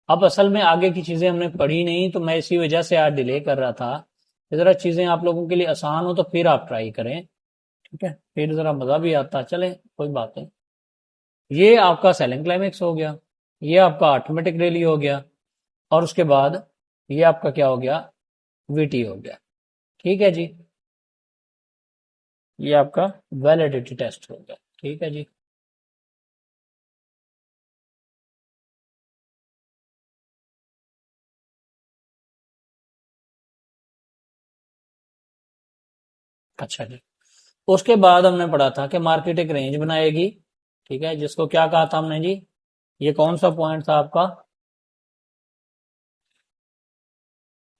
अब असल में आगे की चीजें हमने पढ़ी नहीं, तो मैं इसी वजह से आज डिले कर रहा था कि जरा चीजें आप लोगों के लिए आसान हो तो फिर आप ट्राई करें, ठीक है, फिर जरा मजा भी आता। चले कोई बात नहीं। ये आपका सेलिंग क्लाइमेक्स हो गया, ये आपका ऑटोमेटिक रैली हो गया, और उसके बाद ये आपका क्या हो गया, वीटी हो गया, ठीक है जी। ये आपका वैलिडिटी टेस्ट हो गया, ठीक है जी। अच्छा जी, उसके बाद हमने पढ़ा था कि मार्केट एक रेंज बनाएगी, ठीक है, जिसको क्या कहा था हमने जी, ये कौन सा पॉइंट था आपका,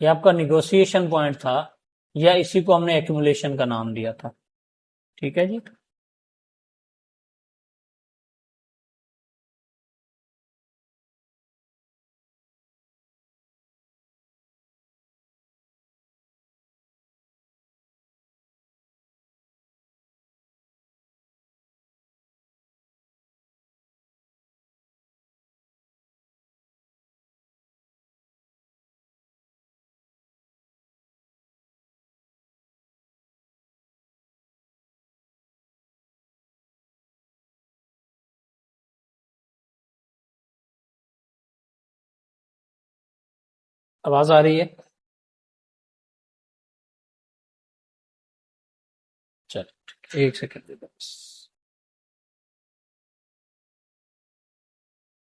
ये आपका निगोशिएशन पॉइंट था, या इसी को हमने एक्यूमुलेशन का नाम दिया था, ठीक है जी। आवाज आ रही है? चलो एक सेकंड दे दो बस।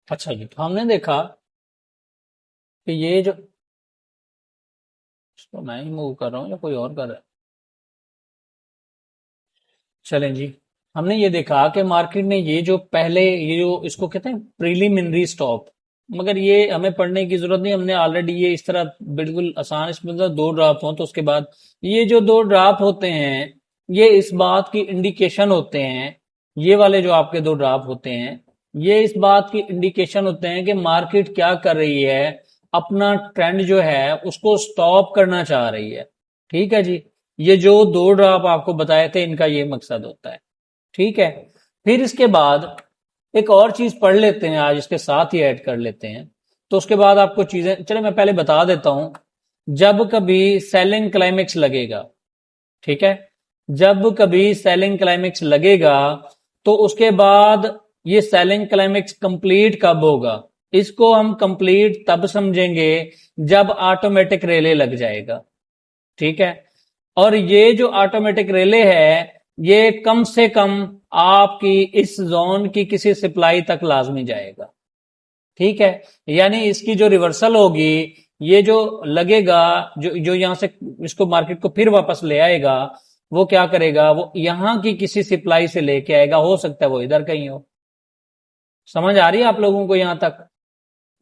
अच्छा जी, तो हमने देखा कि ये जो, इसको मैं ही मूव कर रहा हूँ या कोई और कर रहा है? चलें जी, हमने ये देखा कि मार्केट ने ये जो पहले, ये जो इसको कहते हैं प्रीलिमिनरी स्टॉप, मगर ये हमें पढ़ने की जरूरत नहीं, हमने ऑलरेडी ये इस तरह बिल्कुल आसान, इसमें मतलब दो ड्रॉप हों तो उसके बाद ये जो दो ड्रॉप होते हैं, ये इस बात की इंडिकेशन होते हैं, ये वाले जो आपके दो ड्रॉप होते हैं, ये इस बात की इंडिकेशन होते हैं कि मार्केट क्या कर रही है, अपना ट्रेंड जो है उसको स्टॉप करना चाह रही है, ठीक है जी। ये जो दो ड्रॉप आपको बताए थे, इनका ये मकसद होता है, ठीक है। फिर इसके बाद एक और चीज पढ़ लेते हैं, आज इसके साथ ही ऐड कर लेते हैं, तो उसके बाद आपको चीजें, चले मैं पहले बता देता हूं, जब कभी सेलिंग क्लाइमेक्स लगेगा, ठीक है, जब कभी सेलिंग क्लाइमेक्स लगेगा, तो उसके बाद ये सेलिंग क्लाइमेक्स कंप्लीट कब होगा, इसको हम कंप्लीट तब समझेंगे जब ऑटोमेटिक रेले लग जाएगा, ठीक है। और ये जो ऑटोमेटिक रेले है, ये कम से कम आपकी इस जोन की किसी सप्लाई तक लाजमी जाएगा। ठीक है, यानी इसकी जो रिवर्सल होगी, ये जो लगेगा, जो जो यहां से इसको मार्केट को फिर वापस ले आएगा, वो क्या करेगा, वो यहां की किसी सप्लाई से लेके आएगा, हो सकता है वो इधर कहीं हो। समझ आ रही है आप लोगों को यहां तक?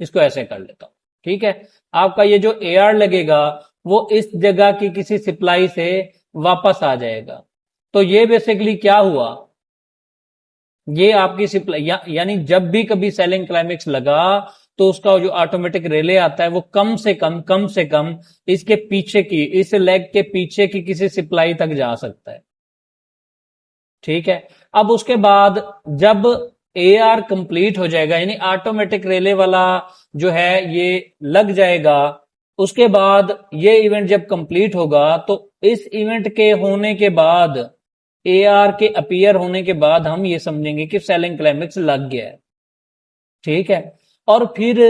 इसको ऐसे कर लेता हूं। ठीक है, आपका ये जो AR लगेगा वो इस जगह की किसी सप्लाई से वापस आ जाएगा। तो ये बेसिकली क्या हुआ, ये आपकी सप्लाई यानी जब भी कभी सेलिंग क्लाइमेक्स लगा तो उसका जो ऑटोमेटिक रिले आता है वो कम से कम इसके पीछे की, इस लेग के पीछे की किसी सप्लाई तक जा सकता है। ठीक है, अब उसके बाद जब AR कंप्लीट हो जाएगा, यानी ऑटोमेटिक रिले वाला जो है ये लग जाएगा, उसके बाद ये इवेंट जब कंप्लीट होगा तो इस इवेंट के होने के बाद, AR के अपीयर होने के बाद हम ये समझेंगे कि सेलिंग क्लाइमेक्स लग गया है। ठीक है, और फिर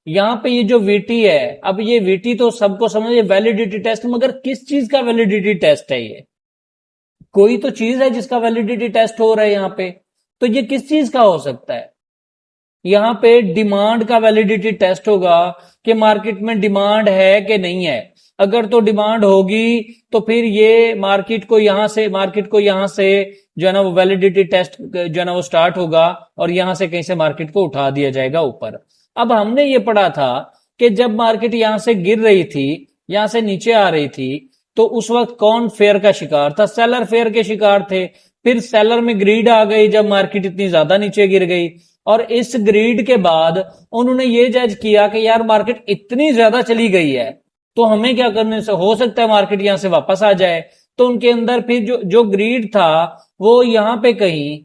यहां पे ये जो VT है, अब ये VT तो सबको समझ, वैलिडिटी टेस्ट, मगर किस चीज का वैलिडिटी टेस्ट है ये? कोई तो चीज है जिसका वैलिडिटी टेस्ट हो रहा है यहां पे, तो ये किस चीज का हो सकता है? यहां पे डिमांड का वैलिडिटी टेस्ट होगा कि मार्केट में डिमांड है कि नहीं है। अगर तो डिमांड होगी तो फिर ये मार्केट को यहां से जो है ना वो वैलिडिटी टेस्ट जो है ना वो स्टार्ट होगा और यहां से कहीं से मार्केट को उठा दिया जाएगा ऊपर। अब हमने ये पढ़ा था कि जब मार्केट यहां से गिर रही थी, यहां से नीचे आ रही थी, तो उस वक्त कौन फेयर का शिकार था? सेलर फेयर के शिकार थे। फिर सेलर में ग्रीड आ गई जब मार्केट इतनी ज्यादा नीचे गिर गई, और इस ग्रीड के बाद उन्होंने ये जज किया कि यार मार्केट इतनी ज्यादा चली गई है तो हमें क्या करने से हो सकता है मार्केट यहां से वापस आ जाए। तो उनके अंदर फिर जो जो ग्रीड था वो यहां पे कहीं,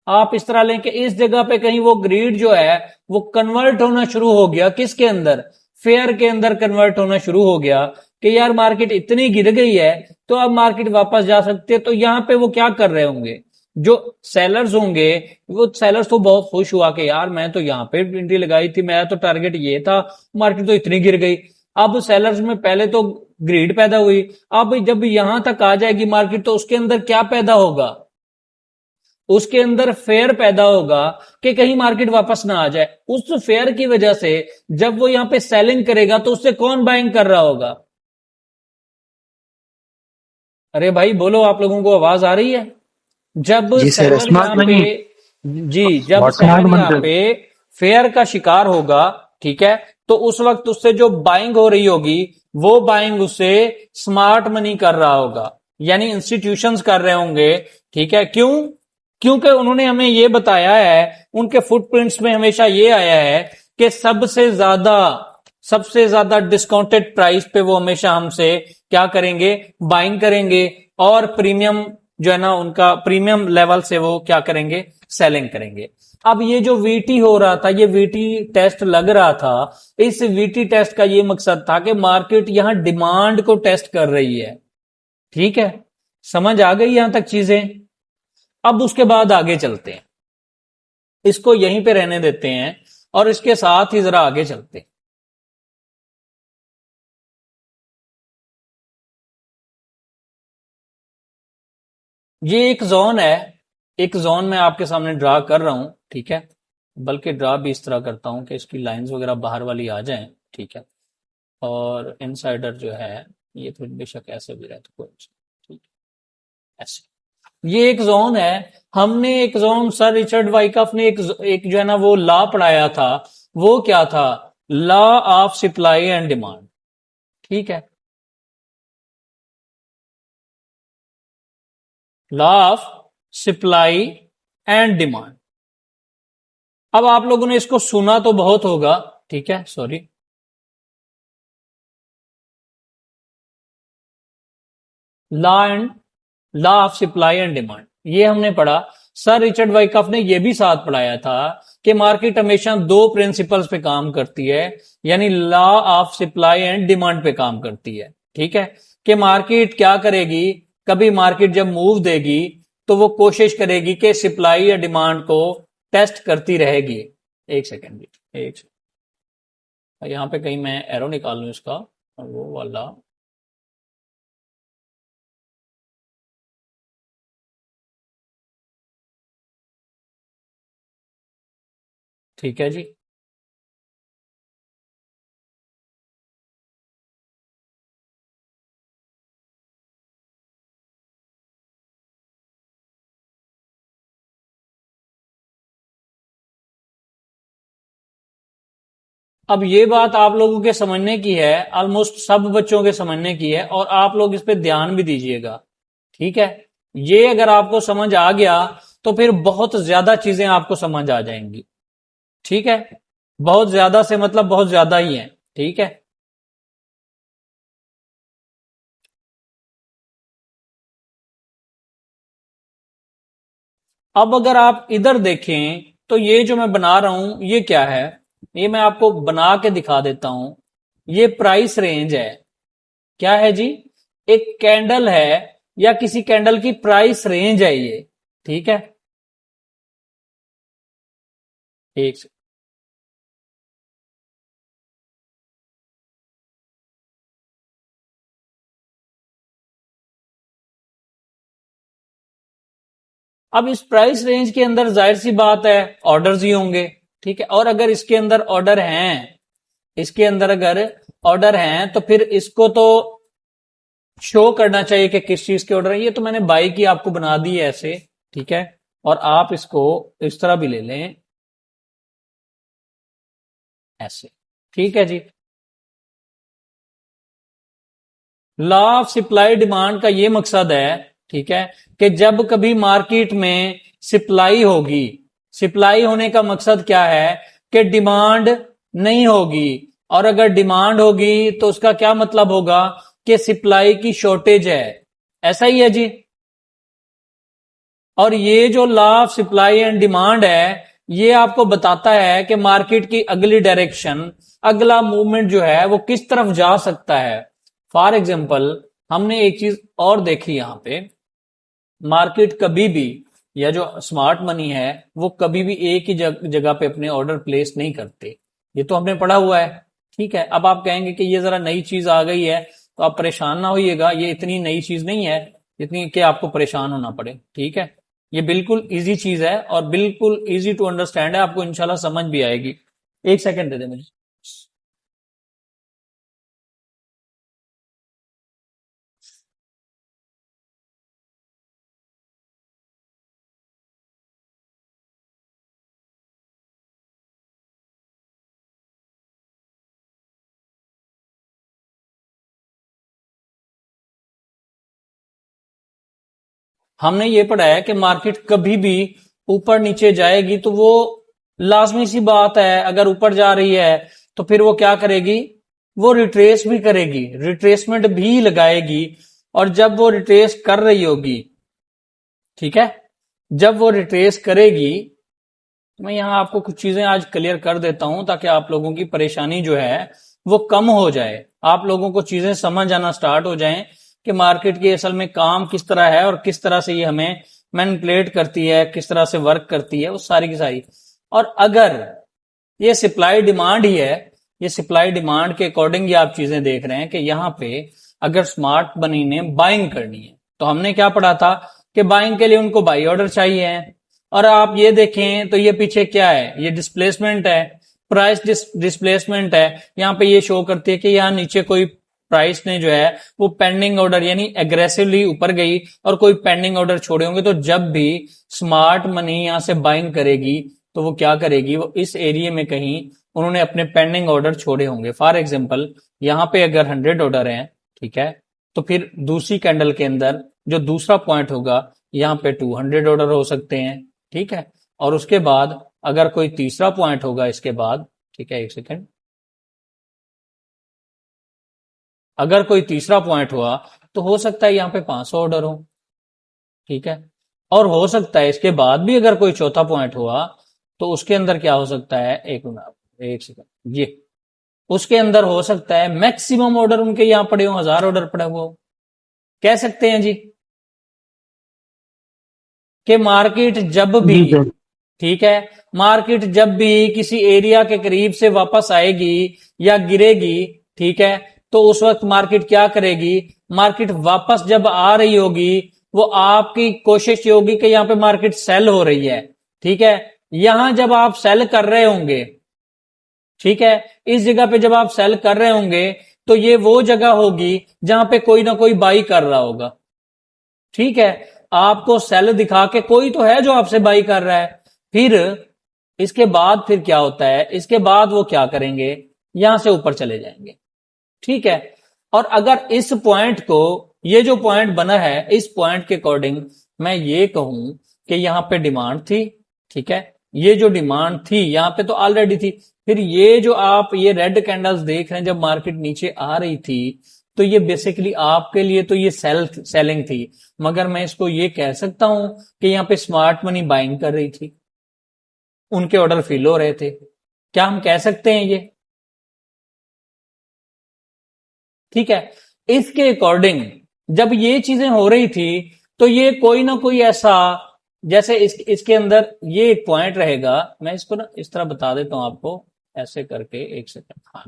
आप इस तरह लें कि इस जगह पे कहीं वो ग्रीड जो है वो कन्वर्ट होना शुरू हो गया, किसके अंदर? फेयर के अंदर कन्वर्ट होना शुरू हो गया कि यार मार्केट इतनी गिर गई है तो अब मार्केट वापस जा सकती है। तो यहां पे वो क्या कर रहे होंगे, जो सेलर्स होंगे, वो सेलर्स तो बहुत खुश हुआ कि यार मैं तो यहां पे एंट्री लगाई थी, मेरा तो टारगेट ये था, मार्केट तो इतनी गिर गई। अब सेलर्स में पहले तो ग्रीड पैदा हुई, अब जब यहां तक आ जाएगी मार्केट तो उसके अंदर क्या पैदा होगा? उसके अंदर फेयर पैदा होगा कि कहीं मार्केट वापस ना आ जाए। उस फेयर की वजह से जब वो यहां पे सेलिंग करेगा तो उससे कौन बाइंग कर रहा होगा? अरे भाई बोलो, आप लोगों को आवाज आ रही है? जब जी सर, सेलर स्मार्ट यहाँ पे, नहीं, जी, जब स्मार्ट सेलर यहाँ बनते पे फेयर का शिकार होगा, ठीक है, तो उस वक्त उससे जो बाइंग हो रही होगी वो बाइंग उससे स्मार्ट मनी कर रहा होगा, यानी इंस्टीट्यूशंस कर रहे होंगे। ठीक है, क्यों? क्योंकि उन्होंने हमें ये बताया है, उनके फुटप्रिंट्स में हमेशा ये आया है कि सबसे ज्यादा डिस्काउंटेड प्राइस पे वो हमेशा हमसे क्या करेंगे, बाइंग करेंगे, और प्रीमियम जो है ना उनका प्रीमियम लेवल से वो क्या करेंगे, सेलिंग करेंगे। अब ये जो VT हो रहा था, ये VT टेस्ट लग रहा था, इस VT टेस्ट का ये मकसद था कि मार्केट यहां डिमांड को टेस्ट कर रही है। ठीक है, समझ आ गई यहां तक चीजें? अब उसके बाद आगे चलते हैं, इसको यहीं पे रहने देते हैं और इसके साथ ही जरा आगे चलते हैं। ये एक जोन है, एक जोन मैं आपके सामने ड्रा कर रहा हूं। ठीक है, बल्कि ड्रा भी इस तरह करता हूं कि इसकी लाइंस वगैरह बाहर वाली आ जाएं। ठीक है, और इनसाइडर जो है ये तो बेशक ऐसे भी रहता कोई, ठीक है, ऐसे। ये एक जोन है, हमने एक जोन, सर रिचर्ड वाइकफ ने एक जो है ना वो लॉ पढ़ाया था, वो क्या था? Law of supply and demand. ठीक है, law of supply and demand. अब आप लोगों ने इसको सुना तो बहुत होगा, ठीक है, sorry, law of supply and demand ये हमने पढ़ा। सर रिचर्ड वाइकफ ने यह भी साथ पढ़ाया था कि मार्केट हमेशा दो प्रिंसिपल्स पे काम करती है, यानी law of supply and demand पे काम करती है। ठीक है, कि मार्केट क्या करेगी, कभी मार्केट जब मूव देगी तो वो कोशिश करेगी कि सप्लाई या डिमांड को टेस्ट करती रहेगी। एक सेकेंड जी, एक सेकेंड, यहां पे कहीं मैं एरो निकाल लूं इसका, वो वाला, ठीक है जी। अब ये बात आप लोगों के समझने की है, ऑलमोस्ट सब बच्चों के समझने की है, और आप लोग इस पे ध्यान भी दीजिएगा। ठीक है, ये अगर आपको समझ आ गया तो फिर बहुत ज्यादा चीजें आपको समझ आ जाएंगी। ठीक है, बहुत ज्यादा से मतलब बहुत ज्यादा ही है। ठीक है, अब अगर आप इधर देखें तो ये जो मैं बना रहा हूं ये क्या है, ये मैं आपको बना के दिखा देता हूं। ये प्राइस रेंज है। क्या है जी? एक कैंडल है या किसी कैंडल की प्राइस रेंज है ये। ठीक है, एक से अब इस प्राइस रेंज के अंदर जाहिर सी बात है ऑर्डर्स ही होंगे। ठीक है, और अगर इसके अंदर ऑर्डर हैं, इसके अंदर अगर ऑर्डर हैं तो फिर इसको तो शो करना चाहिए कि किस चीज के ऑर्डर है। ये तो मैंने बाई की आपको बना दी है ऐसे। ठीक है, और आप इसको इस तरह भी ले लें ऐसे। ठीक है जी, लॉ ऑफ सप्लाई डिमांड का ये मकसद है, ठीक है, कि जब कभी मार्केट में सप्लाई होगी, सप्लाई होने का मकसद क्या है कि डिमांड नहीं होगी, और अगर डिमांड होगी तो उसका क्या मतलब होगा कि सप्लाई की शॉर्टेज है। ऐसा ही है जी। और ये जो law of supply and demand है ये आपको बताता है कि मार्केट की अगली डायरेक्शन, अगला मूवमेंट जो है वो किस तरफ जा सकता है। फॉर एग्जाम्पल हमने एक चीज और देखी यहां पे, मार्केट कभी भी, या जो स्मार्ट मनी है वो कभी भी एक ही जगह पे अपने ऑर्डर प्लेस नहीं करते। ये तो हमने पढ़ा हुआ है। ठीक है, अब आप कहेंगे कि ये जरा नई चीज आ गई है, तो आप परेशान ना होइएगा, ये इतनी नई चीज नहीं है जितनी कि आपको परेशान होना पड़े। ठीक है, ये बिल्कुल इजी चीज है और बिल्कुल इजी टू अंडरस्टैंड है, आपको इंशाल्लाह समझ भी आएगी। एक सेकंड दे दे मुझे। हमने ये पढ़ा है कि मार्केट कभी भी ऊपर नीचे जाएगी तो वो लाजमी सी बात है, अगर ऊपर जा रही है तो फिर वो क्या करेगी, वो रिट्रेस भी करेगी, रिट्रेसमेंट भी लगाएगी। और जब वो रिट्रेस कर रही होगी, ठीक है, जब वो रिट्रेस करेगी, मैं यहां आपको कुछ चीजें आज क्लियर कर देता हूं ताकि आप लोगों की परेशानी जो है वो कम हो जाए, आप लोगों को चीजें समझ आना स्टार्ट हो जाएं कि मार्केट की असल में काम किस तरह है और किस तरह से ये हमें मैनिपुलेट करती है, किस तरह से वर्क करती है, वो सारी की सारी। और अगर ये सप्लाई डिमांड ही है, ये सप्लाई डिमांड के अकॉर्डिंग ये आप चीजें देख रहे हैं कि यहाँ पे अगर स्मार्ट मनी ने बाइंग करनी है तो हमने क्या पढ़ा था कि बाइंग के लिए उनको बाई ऑर्डर चाहिए है। और आप ये देखें तो ये पीछे क्या है, ये डिस्प्लेसमेंट है, प्राइस डिस्प्लेसमेंट है। यहाँ पे ये शो करती है कि यहाँ नीचे कोई प्राइस ने जो है वो पेंडिंग ऑर्डर यानी एग्रेसिवली ऊपर गई और कोई पेंडिंग ऑर्डर छोड़े होंगे। तो जब भी स्मार्ट मनी यहां से बाइंग करेगी तो वो क्या करेगी, वो इस एरिया में कहीं उन्होंने अपने पेंडिंग ऑर्डर छोड़े होंगे। फॉर एग्जाम्पल यहाँ पे अगर 100 ऑर्डर हैं, ठीक है, तो फिर दूसरी कैंडल के अंदर जो दूसरा पॉइंट होगा यहाँ पे 200 ऑर्डर हो सकते हैं। ठीक है, और उसके बाद अगर कोई तीसरा पॉइंट होगा इसके बाद, ठीक है, एक सेकेंड, अगर कोई तीसरा पॉइंट हुआ तो हो सकता है यहाँ पे 500 ऑर्डर हो। ठीक है, और हो सकता है इसके बाद भी अगर कोई चौथा पॉइंट हुआ तो उसके अंदर क्या हो सकता है, एक सेकंड, ये उसके अंदर हो सकता है मैक्सिमम ऑर्डर उनके यहां पड़े हो, 1000 ऑर्डर पड़े हो। कह सकते हैं जी कि मार्केट जब भी, जी सर। ठीक है, मार्केट जब भी किसी एरिया के करीब से वापस आएगी या गिरेगी, ठीक है, तो उस वक्त मार्केट क्या करेगी, मार्केट वापस जब आ रही होगी वो आपकी कोशिश ये होगी कि यहाँ पे मार्केट सेल हो रही है, ठीक है, यहां जब आप सेल कर रहे होंगे, ठीक है, इस जगह पे जब आप सेल कर रहे होंगे तो ये वो जगह होगी जहां पे कोई ना कोई बाई कर रहा होगा। ठीक है, आपको सेल दिखा के कोई तो है जो आपसे बाई कर रहा है। फिर इसके बाद फिर क्या होता है, इसके बाद वो क्या करेंगे, यहां से ऊपर चले जाएंगे। ठीक है, और अगर इस पॉइंट को, ये जो पॉइंट बना है, इस पॉइंट के अकॉर्डिंग मैं ये कहूं कि यहां पे डिमांड थी। ठीक है, ये जो डिमांड थी यहां पे तो ऑलरेडी थी। फिर ये जो आप ये रेड कैंडल्स देख रहे हैं, जब मार्केट नीचे आ रही थी तो ये बेसिकली आपके लिए तो ये सेलिंग थी, मगर मैं इसको ये कह सकता हूं कि यहां पे स्मार्ट मनी बाइंग कर रही थी, उनके ऑर्डर फिल हो रहे थे। क्या हम कह सकते हैं ये? ठीक है, इसके अकॉर्डिंग जब ये चीजें हो रही थी तो ये कोई ना कोई ऐसा, जैसे इसके अंदर ये एक पॉइंट रहेगा, मैं इसको ना इस तरह बता देता हूं आपको, ऐसे करके, एक सेकंड। हाँ,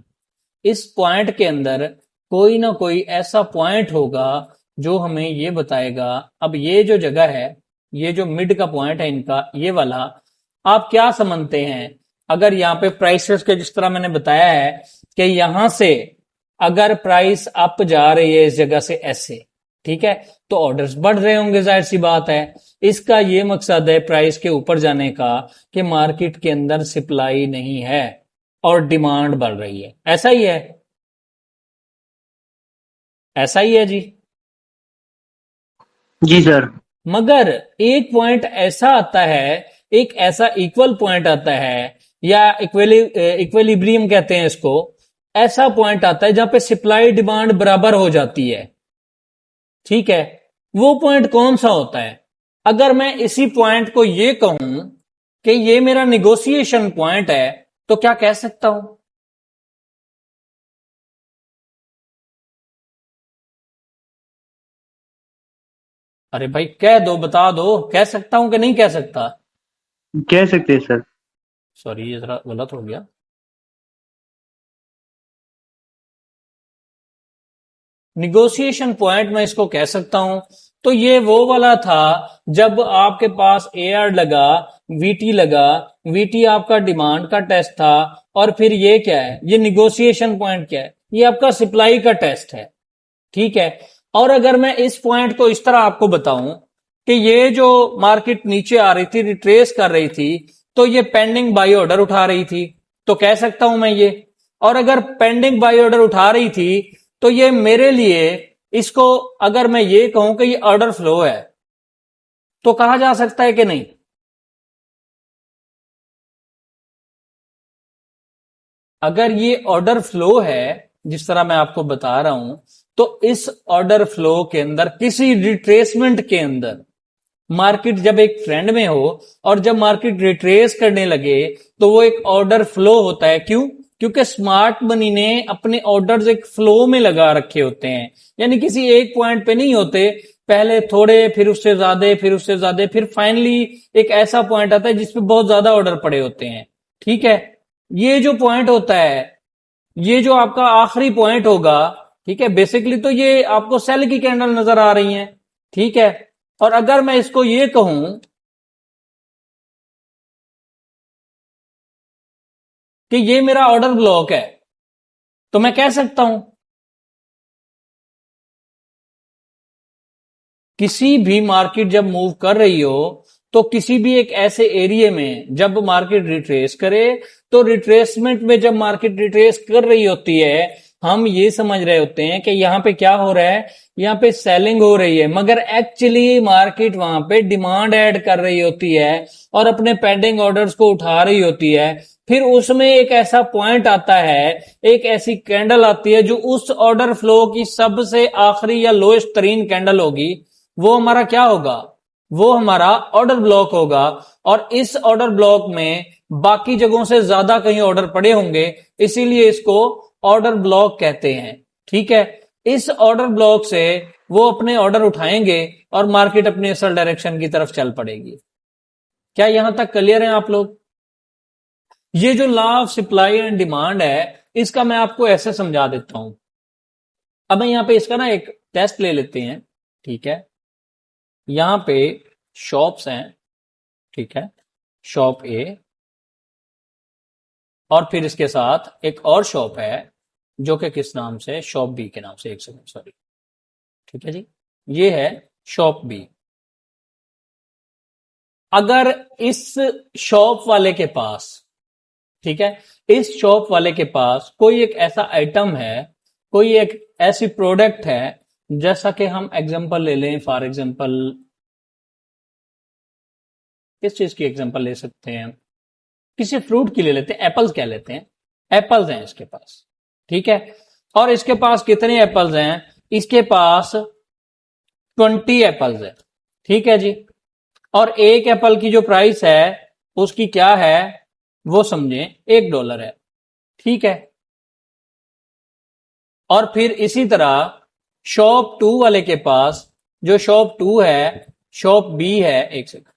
इस पॉइंट के अंदर कोई ना कोई ऐसा पॉइंट होगा जो हमें ये बताएगा। अब ये जो जगह है, ये जो मिड का पॉइंट है इनका, ये वाला, आप क्या समझते हैं? अगर यहाँ पे प्राइसेस के, जिस तरह मैंने बताया है कि यहां से अगर प्राइस अप जा रही है इस जगह से ऐसे, ठीक है, तो ऑर्डर्स बढ़ रहे होंगे, जाहिर सी बात है। इसका ये मकसद है प्राइस के ऊपर जाने का कि मार्केट के अंदर सप्लाई नहीं है और डिमांड बढ़ रही है। ऐसा ही है, ऐसा ही है जी। जी सर। मगर एक पॉइंट ऐसा आता है, एक ऐसा इक्वल पॉइंट आता है, या इक्विलिब्रियम कहते हैं इसको, ऐसा पॉइंट आता है जहां पे सप्लाई डिमांड बराबर हो जाती है। ठीक है, वो पॉइंट कौन सा होता है? अगर मैं इसी पॉइंट को ये कहूं कि ये मेरा निगोशिएशन पॉइंट है, तो क्या कह सकता हूं? अरे भाई कह दो, बता दो, कह सकता हूं कि नहीं कह सकता? कह सकते हैं सर। सॉरी, ये जरा गलत हो गया। निगोशिएशन पॉइंट मैं इसको कह सकता हूं। तो ये वो वाला था जब आपके पास एआर लगा, वीटी लगा, वीटी आपका डिमांड का टेस्ट था, और फिर ये क्या है, ये निगोशिएशन पॉइंट क्या है, ये आपका सप्लाई का टेस्ट है। ठीक है, और अगर मैं इस पॉइंट को इस तरह आपको बताऊं कि ये जो मार्केट नीचे आ रही थी, रिट्रेस कर रही थी, तो ये पेंडिंग बाई ऑर्डर उठा रही थी, तो कह सकता हूं मैं ये। और अगर पेंडिंग बाई ऑर्डर उठा रही थी तो ये मेरे लिए, इसको अगर मैं ये कहूं कि ये ऑर्डर फ्लो है, तो कहा जा सकता है कि नहीं? अगर ये ऑर्डर फ्लो है, जिस तरह मैं आपको बता रहा हूं, तो इस ऑर्डर फ्लो के अंदर, किसी रिट्रेसमेंट के अंदर, मार्केट जब एक ट्रेंड में हो और जब मार्केट रिट्रेस करने लगे, तो वो एक ऑर्डर फ्लो होता है। क्यों? क्योंकि स्मार्ट मनी ने अपने ऑर्डर्स एक फ्लो में लगा रखे होते हैं, यानी किसी एक पॉइंट पे नहीं होते, पहले थोड़े, फिर उससे ज्यादा, फिर उससे ज्यादा, फिर फाइनली एक ऐसा पॉइंट आता है जिसपे बहुत ज्यादा ऑर्डर पड़े होते हैं। ठीक है, ये जो पॉइंट होता है, ये जो आपका आखिरी पॉइंट होगा, ठीक है, बेसिकली तो ये आपको सेल की कैंडल नजर आ रही है। ठीक है, और अगर मैं इसको ये कहूं कि ये मेरा ऑर्डर ब्लॉक है, तो मैं कह सकता हूं किसी भी मार्केट जब मूव कर रही हो, तो किसी भी एक ऐसे एरिया में जब मार्केट रिट्रेस करे, तो रिट्रेसमेंट में जब मार्केट रिट्रेस कर रही होती है, हम ये समझ रहे होते हैं कि यहां पे क्या हो रहा है, यहां पे सेलिंग हो रही है, मगर एक्चुअली मार्केट वहां पे डिमांड ऐड कर रही होती है और अपने पेंडिंग ऑर्डर्स को उठा रही होती है। फिर उसमें एक ऐसा पॉइंट आता है, एक ऐसी कैंडल आती है जो उस ऑर्डर फ्लो की सबसे आखिरी या लोएस्ट तरीन कैंडल होगी, वो हमारा क्या होगा, वो हमारा ऑर्डर ब्लॉक होगा। और इस ऑर्डर ब्लॉक में बाकी जगहों से ज्यादा कहीं ऑर्डर पड़े होंगे, इसीलिए इसको ऑर्डर ब्लॉक कहते हैं। ठीक है, इस ऑर्डर ब्लॉक से वो अपने ऑर्डर उठाएंगे और मार्केट अपने असल डायरेक्शन की तरफ चल पड़ेगी। क्या यहां तक क्लियर है आप लोग? ये जो law of supply and demand है, इसका मैं आपको ऐसे समझा देता हूं। अब मैं यहां पे इसका ना एक टेस्ट ले लेते हैं। ठीक है, यहां पे शॉप्स हैं, ठीक है, शॉप ए, और फिर इसके साथ एक और शॉप है जो कि किस नाम से, शॉप बी के नाम से, एक सेकंड सॉरी, ठीक है जी, ये है शॉप बी। अगर इस शॉप वाले के पास, ठीक है, इस शॉप वाले के पास कोई एक ऐसा आइटम है, कोई एक ऐसी प्रोडक्ट है, जैसा कि हम एग्जांपल ले लें, फॉर एग्जांपल किस चीज की एग्जांपल ले सकते हैं, किसी फ्रूट की ले लेते हैं, एप्पल्स कह लेते हैं, एप्पल्स हैं इसके पास, ठीक है, और इसके पास कितने एप्पल्स हैं, इसके पास 20 एप्पल्स है, ठीक है जी, और एक एप्पल की जो प्राइस है उसकी क्या है, वो समझे $1 है, ठीक है। और फिर इसी तरह शॉप 2 वाले के पास, जो शॉप 2 है, शॉप बी है, एक सेकंड,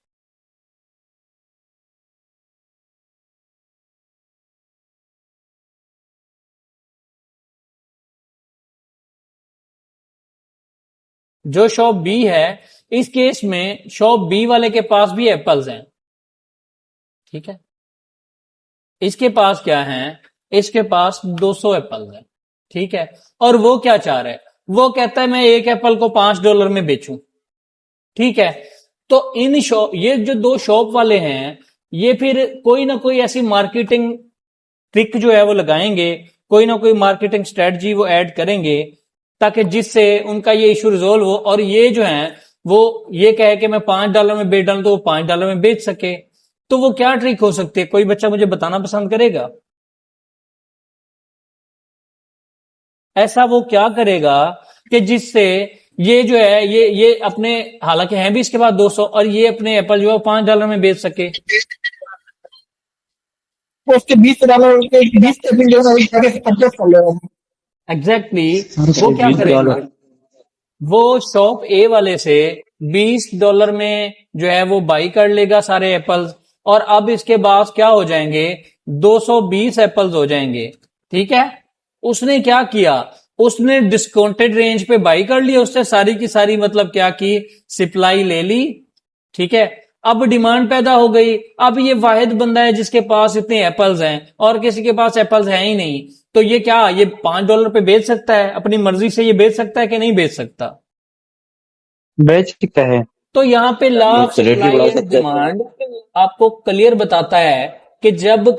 जो शॉप बी है, इस केस में शॉप बी वाले के पास भी एप्पल्स हैं, ठीक है, इसके पास क्या है, इसके पास 200 एप्पल्स हैं, ठीक है, और वो क्या चाह रहा है, वो कहता है मैं एक एप्पल को $5 में बेचूं, ठीक है। तो इन शॉप, ये जो दो शॉप वाले हैं, ये फिर कोई ना कोई ऐसी मार्केटिंग ट्रिक जो है वो लगाएंगे, कोई ना कोई मार्केटिंग स्ट्रेटजी वो ऐड करेंगे, ताकि जिससे उनका ये इशू रिजोल्व हो, और ये जो है वो ये कहे कि मैं $5 में बेच डालूं तो वो $5 में बेच सके। तो वो क्या ट्रिक हो सकती है, कोई बच्चा मुझे बताना पसंद करेगा? ऐसा वो क्या करेगा कि जिससे ये जो है ये अपने, हालांकि हैं भी इसके पास 200, और ये अपने एप्पल जो है $5 में बेच सके। तो उसके $20 के 20 एप्पल जो है वो जाके परचेस कर लेगा। एग्जैक्टली वो क्या करेगा, वो शॉप ए वाले से $20 में जो है वो बाई कर लेगा सारे एप्पल्स, और अब इसके पास क्या हो जाएंगे, 220 एप्पल्स हो जाएंगे, ठीक है। उसने क्या किया, उसने डिस्काउंटेड रेंज पे बाई कर लिया, उससे सारी की सारी मतलब क्या की, सप्लाई ले ली, ठीक है। अब डिमांड पैदा हो गई, अब ये वाहिद बंदा है जिसके पास इतने एप्पल्स हैं और किसी के पास एप्पल्स हैं ही नहीं, तो ये क्या, ये $5 पे बेच सकता है, अपनी मर्जी से ये बेच सकता है कि नहीं बेच सकता? बेच सकता है। तो यहाँ पे law of supply and demand आपको क्लियर बताता है कि जब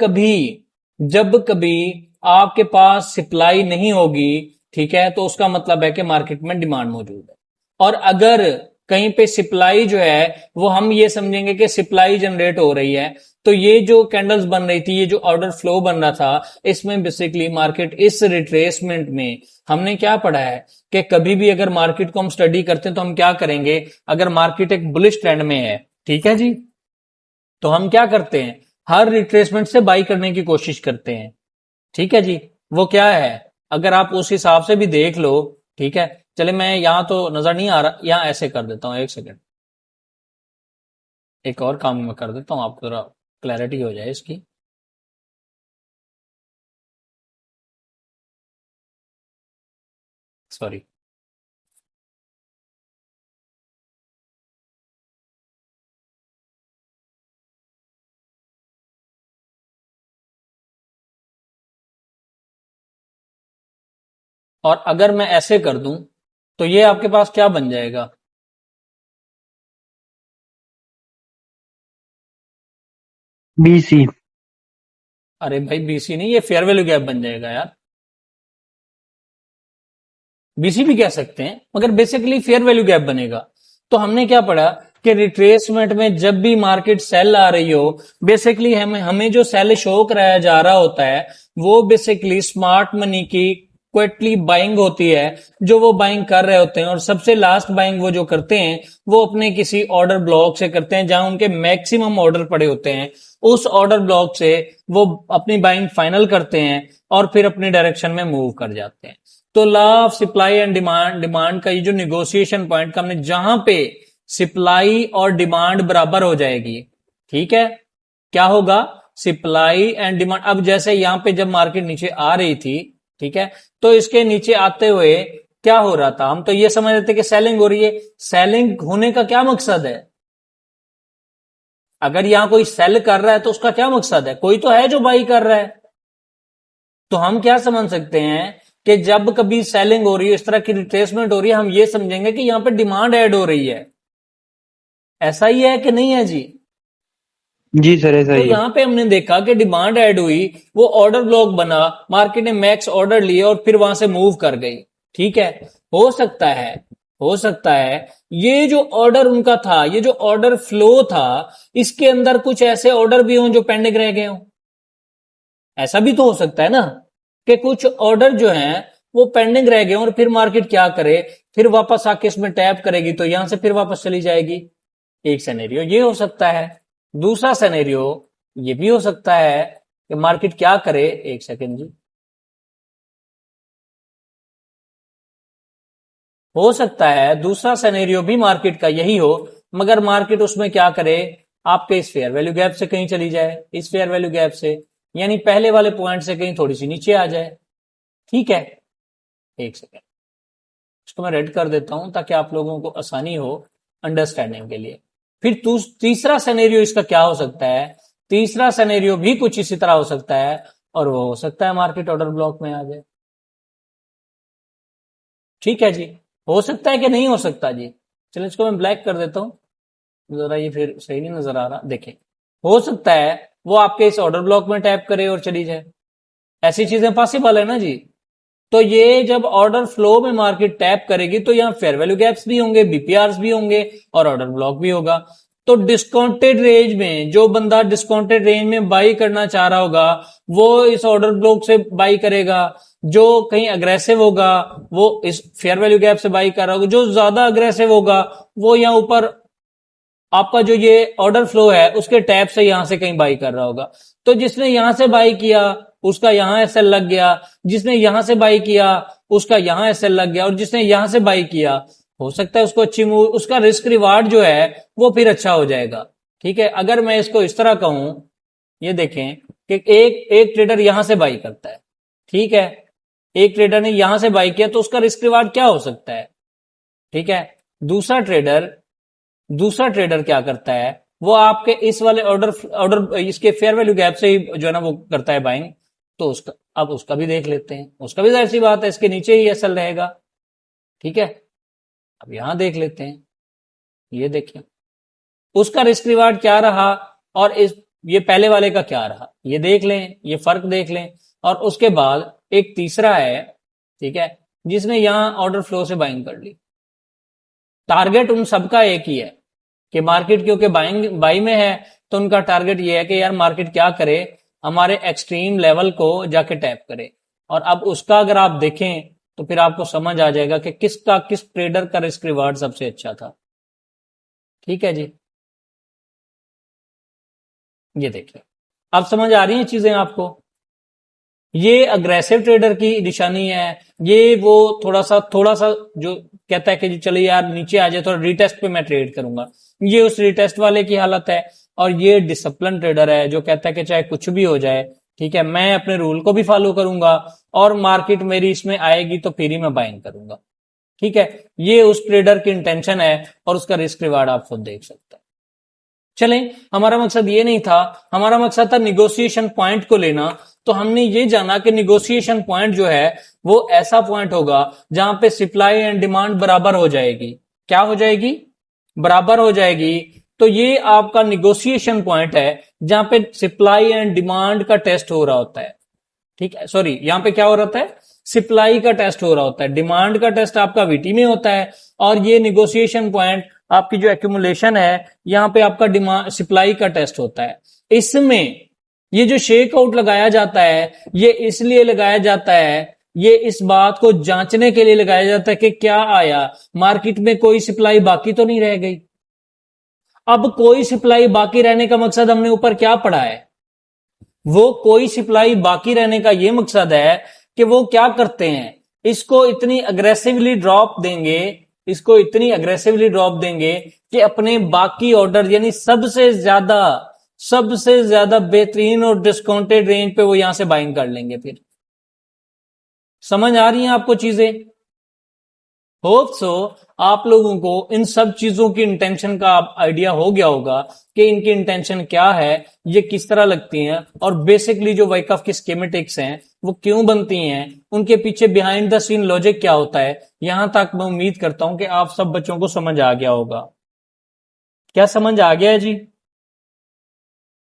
कभी आपके पास सप्लाई नहीं होगी, ठीक है, तो उसका मतलब है कि मार्केट में डिमांड मौजूद है। और अगर कहीं पे सप्लाई जो है वो हम ये समझेंगे कि सप्लाई जनरेट हो रही है, तो ये जो कैंडल्स बन रही थी, ये जो ऑर्डर फ्लो बन रहा था, इसमें बेसिकली मार्केट इस रिट्रेसमेंट में हमने क्या पढ़ा है कि कभी भी अगर मार्केट को हम स्टडी करते हैं तो हम क्या करेंगे, अगर मार्केट एक बुलिश ट्रेंड में है, ठीक है जी, तो हम क्या करते हैं, हर रिट्रेसमेंट से बाई करने की कोशिश करते हैं, ठीक है जी। वो क्या है, अगर आप उस हिसाब से भी देख लो, ठीक है, चले मैं यहां तो नजर नहीं आ रहा, यहां ऐसे कर देता हूं, एक सेकंड, एक और काम मैं कर देता हूं, आपको जरा क्लैरिटी हो जाए इसकी। सॉरी, और अगर मैं ऐसे कर दूं तो ये आपके पास क्या बन जाएगा, BC। अरे भाई बीसी नहीं, ये फेयर वैल्यू गैप बन जाएगा यार, बीसी भी कह सकते हैं, मगर बेसिकली फेयर वैल्यू गैप बनेगा। तो हमने क्या पढ़ा कि रिट्रेसमेंट में जब भी मार्केट सेल आ रही हो, बेसिकली हमें जो सेल शो कराया जा रहा होता है वो बेसिकली स्मार्ट मनी की क्विकली बाइंग होती है, जो वो बाइंग कर रहे होते हैं, और सबसे लास्ट बाइंग वो जो करते हैं वो अपने किसी ऑर्डर ब्लॉक से करते हैं जहां उनके मैक्सिमम ऑर्डर पड़े होते हैं, उस ऑर्डर ब्लॉक से वो अपनी बाइंग फाइनल करते हैं और फिर अपनी डायरेक्शन में मूव कर जाते हैं। तो law of supply and demand का ये जो निगोशिएशन पॉइंट का हमने, जहां पे सप्लाई और डिमांड बराबर हो जाएगी, ठीक है, क्या होगा, सप्लाई एंड डिमांड। अब जैसे यहां पे जब मार्केट नीचे आ रही थी, ठीक है, तो इसके नीचे आते हुए क्या हो रहा था, हम तो ये समझ रहे थे कि सेलिंग हो रही है। सेलिंग होने का क्या मकसद है, अगर यहां कोई सेल कर रहा है तो उसका क्या मकसद है? कोई तो है जो बाई कर रहा है। तो हम क्या समझ सकते हैं कि जब कभी सेलिंग हो रही है, इस तरह की रिट्रेसमेंट हो रही है, हम ये समझेंगे कि यहां पे डिमांड ऐड हो रही है। ऐसा ही है कि नहीं है जी? जी सर, ऐसा तो ही है। यहां पे हमने देखा कि डिमांड ऐड हुई, वो ऑर्डर ब्लॉक बना, मार्केट ने मैक्स ऑर्डर लिए और फिर वहां से मूव कर गई। ठीक है, हो सकता है, हो सकता है ये जो ऑर्डर उनका था, ये जो ऑर्डर फ्लो था, इसके अंदर कुछ ऐसे ऑर्डर भी हों जो पेंडिंग रह गए हों। ऐसा भी तो हो सकता है ना कि कुछ ऑर्डर जो हैं वो पेंडिंग रह गए और फिर मार्केट क्या करे, फिर वापस आके इसमें टैप करेगी तो यहां से फिर वापस चली जाएगी। एक सिनेरियो ये हो सकता है। दूसरा सिनेरियो ये भी हो सकता है कि मार्केट क्या करे, एक सेकेंड जी, हो सकता है दूसरा सिनेरियो भी मार्केट का यही हो, मगर मार्केट उसमें क्या करे, आपके इस फेयर वैल्यू गैप से कहीं चली जाए, इस फेयर वैल्यू गैप से, यानी पहले वाले पॉइंट से कहीं थोड़ी सी नीचे आ जाए। ठीक है, एक सेकेंड, इसको मैं रेड कर देता हूं ताकि आप लोगों को आसानी हो अंडरस्टैंडिंग के लिए। फिर तीसरा सिनेरियो इसका क्या हो सकता है? तीसरा सिनेरियो भी कुछ इसी तरह हो सकता है और वो हो सकता है मार्केट ऑर्डर ब्लॉक में आ जाए। ठीक है जी, हो सकता है कि नहीं हो सकता जी? चलो इसको मैं ब्लैक कर देता हूं, जरा ये फिर सही नहीं नजर आ रहा। देखें, हो सकता है वो आपके इस ऑर्डर ब्लॉक में टैप करे और चली जाए। ऐसी चीजें पॉसिबल है ना जी? तो ये जब ऑर्डर फ्लो में मार्केट टैप करेगी तो यहाँ फेयर वैल्यू गैप्स भी होंगे, बीपीआरस भी होंगे और ऑर्डर ब्लॉक भी होगा। तो डिस्काउंटेड रेंज में जो बंदा डिस्काउंटेड रेंज में बाई करना चाह रहा होगा वो इस ऑर्डर ब्लॉक से बाई करेगा। जो कहीं अग्रेसिव होगा वो इस फेयर वैल्यू गैप से बाई कर रहा होगा। जो ज्यादा अग्रेसिव होगा वो यहाँ ऊपर आपका जो ये ऑर्डर फ्लो है उसके टैप से यहां से कहीं बाई कर रहा होगा। तो जिसने यहां से बाई किया उसका यहां एसएल लग गया, जिसने यहां से बाई किया उसका यहां एसएल लग गया, और जिसने यहां से बाई किया हो सकता है उसको अच्छी मूव, उसका रिस्क रिवार्ड जो है वो फिर अच्छा हो जाएगा। ठीक है, अगर मैं इसको इस तरह कहूं, ये देखें कि एक एक ट्रेडर यहां से बाई करता है। ठीक है, एक ट्रेडर ने यहां से बाई किया तो उसका रिस्क रिवार्ड क्या हो सकता है? ठीक है, दूसरा ट्रेडर क्या करता है, वो आपके इस वाले ऑर्डर इसके फेयर वैल्यू गैप से ही जो है ना वो करता है बाइंग। तो उसका अब उसका भी देख लेते हैं, उसका भी जाहिर सी बात है इसके नीचे ही एसएल रहेगा। ठीक है, अब यहां देख लेते हैं, ये देखें उसका रिस्क रिवार्ड क्या रहा और इस ये पहले वाले का क्या रहा, ये देख लें, ये फर्क देख लें। और उसके बाद एक तीसरा है, ठीक है, जिसने यहां ऑर्डर फ्लो से बाइंग कर ली। टारगेट उन सबका एक ही है कि मार्केट क्योंकि बाई में है तो उनका टारगेट ये है कि यार मार्केट क्या करे, हमारे एक्सट्रीम लेवल को जाके टैप करे। और अब उसका अगर आप देखें तो फिर आपको समझ आ जाएगा कि किस ट्रेडर का रिस्क रिवार्ड सबसे अच्छा था। ठीक है जी, ये देखिए, अब समझ आ रही हैं चीजें आपको? ये अग्रेसिव ट्रेडर की निशानी है, ये वो थोड़ा सा जो कहता है कि जी चलिए यार नीचे आ जाए, थोड़ा रिटेस्ट पे मैं ट्रेड करूंगा, ये उस रिटेस्ट वाले की हालत है। और ये डिसिप्लिन ट्रेडर है जो कहता है कि चाहे कुछ भी हो जाए, ठीक है, मैं अपने रूल को भी फॉलो करूंगा और मार्केट मेरी इसमें आएगी तो फिर ही मैं बाइंग करूंगा। ठीक है, ये उस ट्रेडर की इंटेंशन है और उसका रिस्क रिवार्ड आप खुद देख सकते हैं। चलें, हमारा मकसद ये नहीं था, हमारा मकसद था निगोशिएशन पॉइंट को लेना। तो हमने ये जाना कि निगोशिएशन पॉइंट जो है वो ऐसा पॉइंट होगा जहां पे सप्लाई एंड डिमांड बराबर हो जाएगी। क्या हो जाएगी? बराबर हो जाएगी। तो ये आपका निगोशिएशन पॉइंट है जहां पे सप्लाई एंड डिमांड का टेस्ट हो रहा होता है। ठीक है, सॉरी, यहां पे क्या हो रहा है? सप्लाई का टेस्ट हो रहा होता है, डिमांड का टेस्ट आपका वीटी में होता है। और ये निगोशिएशन पॉइंट आपकी जो एक्यूमुलेशन है यहां पे आपका डिमांड सप्लाई का टेस्ट होता है। इसमें ये जो शेक आउट लगाया जाता है ये इसलिए लगाया जाता है, ये इस बात को जांचने के लिए लगाया जाता है कि क्या आया मार्केट में कोई सप्लाई बाकी तो नहीं रह गई। अब कोई सप्लाई बाकी रहने का मकसद हमने ऊपर क्या पढ़ा है? वो कोई सप्लाई बाकी रहने का ये मकसद है कि वो क्या करते हैं, इसको इतनी अग्रेसिवली ड्रॉप देंगे, इसको इतनी अग्रेसिवली ड्रॉप देंगे कि अपने बाकी ऑर्डर यानी सबसे ज्यादा बेहतरीन और डिस्काउंटेड रेंज पे वो यहां से बाइंग कर लेंगे। फिर समझ आ रही हैं आपको चीजें? होप सो आप लोगों को इन सब चीजों की इंटेंशन का आइडिया हो गया होगा कि इनकी इंटेंशन क्या है, ये किस तरह लगती हैं, और बेसिकली जो वाइकॉफ की स्कीमेटिक्स हैं वो क्यों बनती हैं, उनके पीछे बिहाइंड द सीन लॉजिक क्या होता है। यहां तक मैं उम्मीद करता हूं कि आप सब बच्चों को समझ आ गया होगा। क्या समझ आ गया है जी?